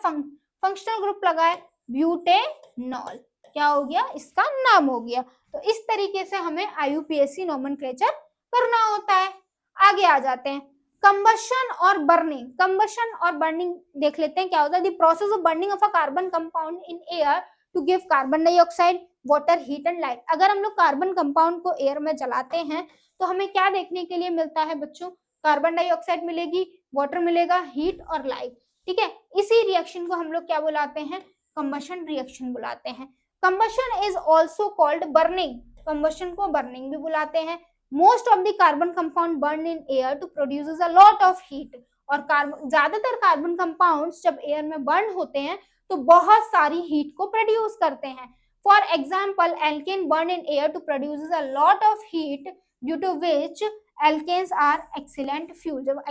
फंक्शनल ग्रुप लगा है, ब्यूटेनॉल। क्या हो गया, इसका नाम हो गया। तो इस तरीके से हमें IUPAC नोमेनक्लेचर करना होता है। आगे आ जाते हैं, कंबशन और बर्निंग, कंबशन और बर्निंग देख लेते हैं क्या होता है। The process of burning of a carbon compound in air to give carbon dioxide, water, heat and light. अगर हम लोग कार्बन कंपाउंड को एयर में जलाते हैं तो हमें क्या देखने के लिए मिलता है बच्चों, कार्बन डाइऑक्साइड मिलेगी, वाटर मिलेगा, हीट और लाइट। ठीक है, इसी रिएक्शन को हम लोग क्या बुलाते हैं, कंबशन रिएक्शन बुलाते हैं। Combustion is also called burning, combustion को बर्निंग भी बुलाते हैं। Most of the carbon compound burn in air to produce a lot of heat, और ज्यादातर कार्बन कंपाउंड्स जब एयर में बर्न होते हैं तो बहुत सारी हीट को प्रोड्यूस करते हैं। For example alkane burn in air to produce a lot of heat due to which alkanes are excellent fuel. जब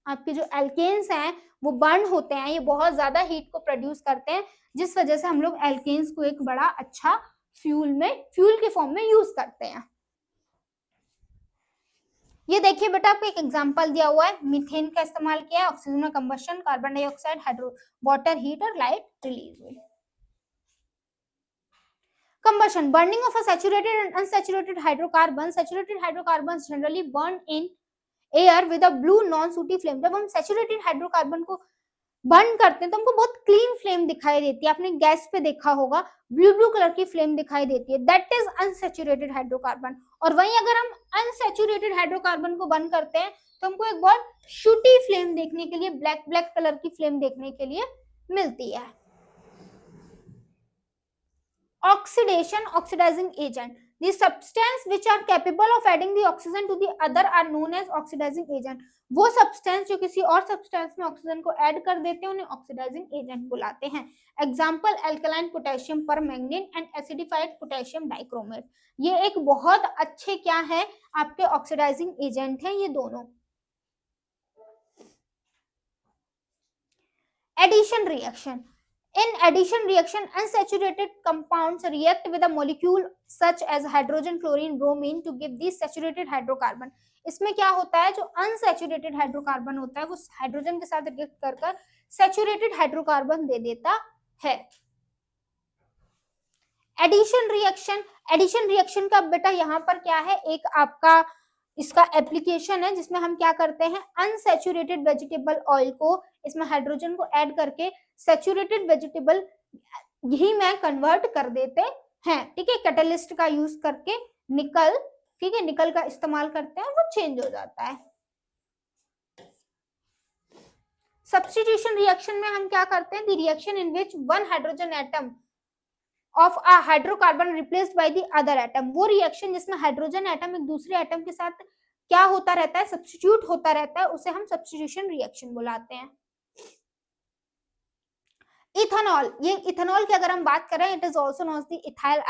आपके जो एल्केन्स हैं वो बर्न होते हैं, ये बहुत ज्यादा हीट को प्रोड्यूस करते हैं, जिस वजह से हम लोग एल्केन्स को एक बड़ा अच्छा फ्यूल के फॉर्म में यूज करते हैं। ये देखिए बेटा, आपको एक एग्जांपल दिया हुआ है, मीथेन का इस्तेमाल किया है, ऑक्सीजन में combustion, carbon dioxide, water, heat और लाइट रिलीज हुई। Combustion, burning of a saturated and unsaturated hydrocarbons. Saturated hydrocarbons generally burn in air with a blue non-sooty flame. जब हम saturated hydrocarbon को बर्न करते हैं तो हमको बहुत क्लीन फ्लेम दिखाई देती है, आपने गैस पे देखा होगा ब्लू कलर की फ्लेम दिखाई देती है, दैट इज अनसैचुरेटेड हाइड्रोकार्बन। और वहीं अगर हम अनसैचुरेटेड हाइड्रोकार्बन को बर्न करते हैं तो हमको एक बहुत शूटी फ्लेम देखने के लिए, ब्लैक कलर की फ्लेम देखने के लिए मिलती है। Oxidation, oxidizing agent. The substance which are capable of adding the oxygen to the other are known as oxidizing agent. वो सब्सटेंस जो किसी और सब्सटेंस में ऑक्सीजन को ऐड कर देते हैं उन्हें ऑक्सीडाइजिंग एजेंट बुलाते हैं। Example alkaline potassium permanganate and acidified potassium dichromate. ये एक बहुत अच्छे क्या है, आपके ऑक्सीडाइजिंग एजेंट हैं ये दोनों। Addition reaction. In addition reaction, unsaturated compounds react with a molecule such as hydrogen, chlorine, bromine to give the saturated hydrocarbon. इसमें क्या होता है, जो unsaturated hydrocarbon होता है वो हाइड्रोजन के साथ रिएक्ट कर कर saturated hydrocarbon दे देता है। एडिशन रिएक्शन, एडिशन रिएक्शन का बेटा यहाँ पर क्या है, एक आपका इसका एप्लीकेशन है जिसमें हम क्या करते हैं, अनसैचुरेटेड वेजिटेबल ऑयल को इसमें हाइड्रोजन को ऐड करके सैचुरेटेड वेजिटेबल घी में कन्वर्ट कर देते हैं। ठीक है, कैटलिस्ट का यूज करके निकल, ठीक है, निकल का इस्तेमाल करते हैं, वो चेंज हो जाता है। सब्स्टिट्यूशन रिएक्शन में हम क्या करते हैं, the reaction in which one hydrogen atom of a hydrocarbon replaced by the other atom. वो रिएक्शन जिसमें हाइड्रोजन एटम एक दूसरे एटम के साथ क्या होता रहता है, सब्स्टिट्यूट होता रहता है, उसे हम सब्स्टिट्यूशन रिएक्शन बुलाते हैं। इथेनॉल, ये इथेनॉल की अगर हम बात करें, it is also known as the ethyl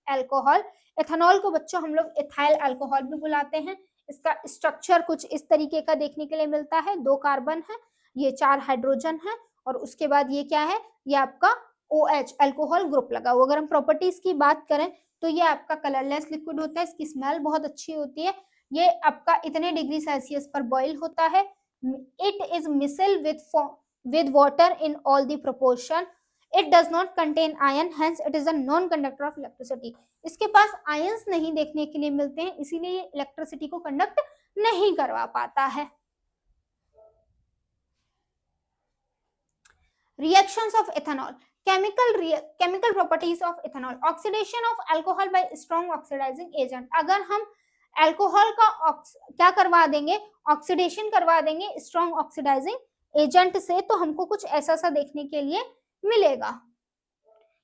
alcohol. Ethanol को बच्चों हम लोग इथाइल अल्कोहल भी बुलाते हैं। इसका स्ट्रक्चर कुछ इस तरीके का देखने के लिए मिलता है, 2 कार्बन है, ये 4 हाइड्रोजन है, और उसके बाद ये क्या है, ये आपका OH अल्कोहल ग्रुप लगा हुआ। अगर हम प्रॉपर्टीज की बात करें तो ये आपका कलरलेस लिक्विड होता है, इसकी स्मेल बहुत अच्छी होती है, ये आपका इतने डिग्री सेल्सियस पर बॉईल होता है। It is miscible with water in all the proportion. It does not contain iron, hence it is a non-conductor of electricity. इसके पास आयंस नहीं देखने के लिए मिलते हैं, इसीलिए ये इलेक्ट्रिसिटी को कंडक्ट नहीं करवा पाता है। Reactions of ethanol. Chemical properties of ethanol. Oxidation of alcohol by strong oxidizing agent. अगर हम अल्कोहल का क्या करवा देंगे, ऑक्सीडेशन करवा देंगे स्ट्रॉन्ग ऑक्सीडाइजिंग एजेंट से, तो हमको कुछ ऐसा सा देखने के लिए मिलेगा।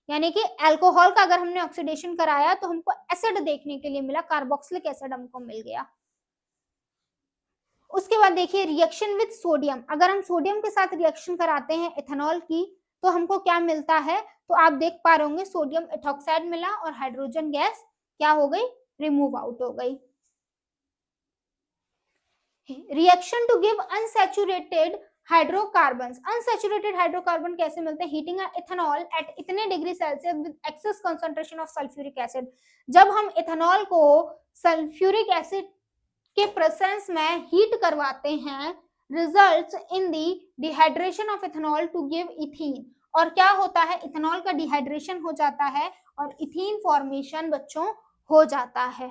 यानी कि अल्कोहल का अगर हमने ऑक्सीडेशन कराया तो हमको एसिड देखने के लिए मिला, कार्बोक्सिलिक एसिड हमको मिल गया। उसके बाद देखिए रिएक्शन विद सोडियम। अगर हम सोडियम के साथ रिएक्शन कराते हैं इथेनॉल की तो हमको क्या मिलता है, तो आप देख पा रहे होंगे सोडियम एथॉक्साइड मिला और हाइड्रोजन गैस क्या हो गई, रिमूव आउट हो गई। Reaction to give unsaturated hydrocarbons. Unsaturated hydrocarbon कैसे मिलते हैं, हीटिंग इथेनॉल एट इतने degree Celsius with excess concentration of sulphuric acid. जब हम इथेनॉल को सल्फ्यूरिक एसिड के प्रेजेंस में हीट करवाते हैं, results in the dehydration of ethanol to give ethene. और क्या होता है, इथेनॉल का डिहाइड्रेशन हो जाता है और इथीन फॉर्मेशन बच्चों हो जाता है।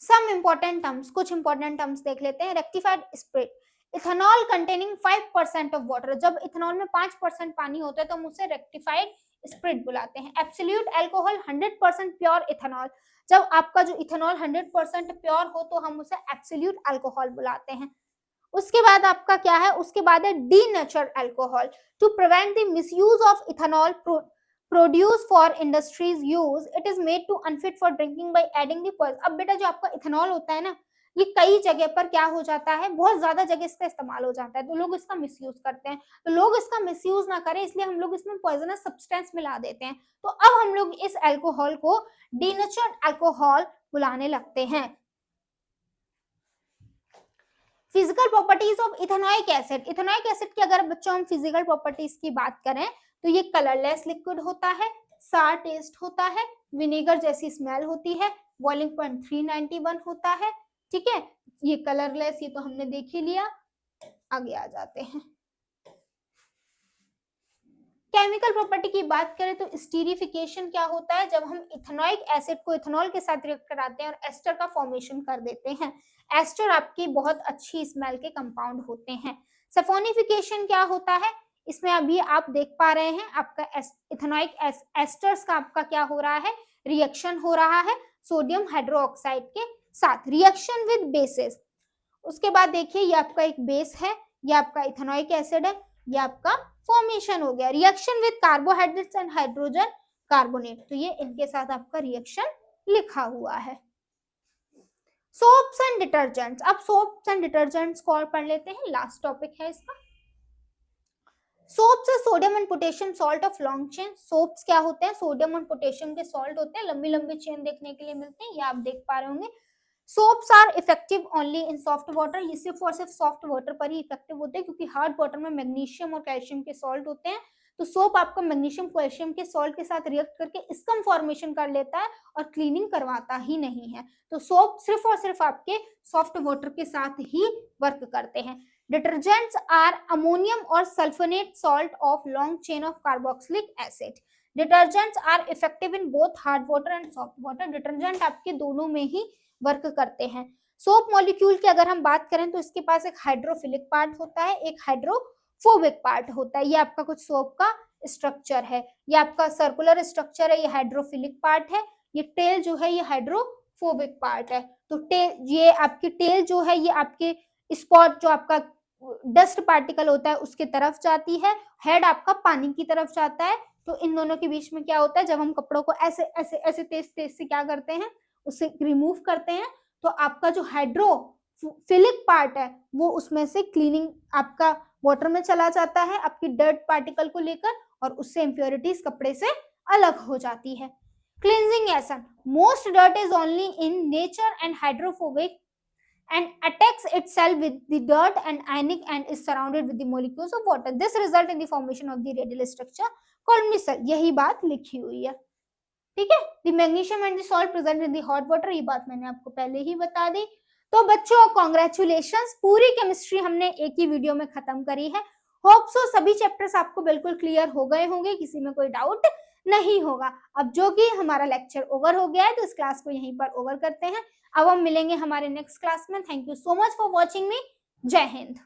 सम इंपॉर्टेंट टर्म्स, कुछ इंपॉर्टेंट टर्म्स देख लेते हैं। Rectified spirit, ethanol containing 5% of water, जब इथेनॉल में 5% पानी होता है तो हम उसे रेक्टिफाइड स्प्रिट बुलाते हैं। एब्सोल्यूट अल्कोहल, 100% प्योर इथेनॉल, जब आपका जो इथेनॉल 100% प्योर हो तो हम उसे एब्सोल्यूट अल्कोहल बुलाते हैं। उसके बाद आपका क्या है, उसके बाद है denatured alcohol. To prevent the misuse of ethanol produce for industries use, it is made to unfit for drinking by adding the poison. अब बेटा जो आपका इथेनॉल होता है ना, ये कई जगह पर क्या हो जाता है, बहुत ज्यादा जगह इसका इस्तेमाल हो जाता है, तो लोग इसका मिसयूज करते हैं। तो लोग इसका मिसयूज ना करें इसलिए हम लोग इसमें पॉइजनस सब्सटेंस मिला देते हैं। तो अब हम लोग इस अल्कोहल को डीनेचर्ड अल्कोहल बुलाने लगते हैं। Physical properties of ethanoic acid, ethanoic acid की अगर बच्चों हम फिजिकल प्रॉपर्टीज की बात करें तो ये कलरलेस लिक्विड होता है, सार टेस्ट होता है, विनेगर जैसी स्मेल होती है, बॉइलिंग पॉइंट 391 होता है, ठीक है। ये कलरलेस, ये तो हमने देख ही लिया, आगे आ जाते हैं। केमिकल प्रॉपर्टी की बात करें तो स्टीरिफिकेशन क्या होता है, जब हम इथेनॉइक एसिड को इथेनॉल के साथ रिएक्ट कराते हैं और एस्टर का फॉर्मेशन कर देते हैं। एस्टर आपकी बहुत अच्छी स्मेल के कंपाउंड होते हैं। सफोनिफिकेशन क्या होता है, इसमें अभी आप देख पा रहे हैं आपका इथेनॉइक एस्टर्स का आपका क्या हो रहा है, रिएक्शन हो रहा है सोडियम हाइड्रोक्साइड के साथ, रिएक्शन विद बेसिस। उसके बाद देखिए ये आपका एक बेस है, ये आपका इथेनॉइक एसिड है, ये आपका फॉर्मेशन हो गया। Reaction with carbohydrates and hydrogen carbonate, तो ये इनके साथ आपका रिएक्शन लिखा हुआ है। सोप्स एंड डिटर्जेंट्स, अब सोप्स एंड डिटर्जेंट्स को और पढ़ लेते हैं, लास्ट टॉपिक है इसका। सोप्स है sodium and potassium salt of long chain. Soaps क्या होते हैं, सोडियम और पोटेशियम के सॉल्ट होते हैं, लंबी लंबी चेन देखने के लिए मिलते हैं, ये आप देख पा रहे होंगे। Soaps are effective only in soft water, ये सिर्फ और सिर्फ सॉफ्ट वाटर पर ही इफेक्टिव होते हैं, क्योंकि हार्ड वाटर में मैग्नीशियम और कैल्शियम के सॉल्ट होते हैं। तो सोप आपका मैग्नीशियम कैल्शियम के सॉल्ट के साथ रिएक्ट करके स्कम फॉर्मेशन कर लेता है और क्लीनिंग करवाता ही नहीं है। तो सोप सिर्फ और सिर्फ आपके सॉफ्ट वाटर के साथ ही वर्क करते हैं। Detergents are ammonium or sulphonate salt of long chain of carboxylic acid. Detergents are effective in both hard water and soft water, detergent आपके दोनों में ही वर्क करते हैं। सोप मॉलिक्यूल की अगर हम बात करें तो इसके पास एक हाइड्रोफिलिक पार्ट होता है, एक हाइड्रोफोबिक पार्ट होता है। ये आपका कुछ सोप का स्ट्रक्चर है, ये आपका सर्कुलर स्ट्रक्चर है, ये हाइड्रोफिलिक पार्ट है, ये टेल जो है ये हाइड्रोफोबिक पार्ट है। तो टेल, ये आपकी टेल जो है ये आपके स्पॉट जो आपका डस्ट पार्टिकल होता है उसके तरफ जाती है, हेड आपका पानी की तरफ जाता है। तो इन दोनों के बीच में क्या होता है, जब हम कपड़ों को ऐसे ऐसे ऐसे तेज तेज से क्या करते हैं, उसे रिमूव करते हैं, तो आपका जो हाइड्रोफिलिक पार्ट है वो उसमें से क्लीनिंग आपका वाटर में चला जाता है आपकी डर्ट पार्टिकल को लेकर, और उससे इंप्योरिटीज कपड़े से अलग हो जाती है। Cleansing agent, most dirt is only in nature and hydrophobic and attacks itself with the dirt and ionic and is surrounded with the molecules of water. This result in the formation of the radial structure called micelle. यही बात लिखी हुई है, ठीक है। The magnesium and the salt present in the hot water, ये बात मैंने आपको पहले ही बता दी। तो बच्चों कॉन्ग्रेचुलेशंस, पूरी केमिस्ट्री हमने एक ही वीडियो में खत्म करी है। होप सो सभी चैप्टर्स आपको बिल्कुल क्लियर हो गए होंगे, किसी में कोई डाउट नहीं होगा। अब जो कि हमारा लेक्चर ओवर हो गया है तो इस क्लास को यहीं पर ओवर करते हैं। अब हम मिलेंगे हमारे नेक्स्ट क्लास में। Thank you so much for watching मी। जय हिंद।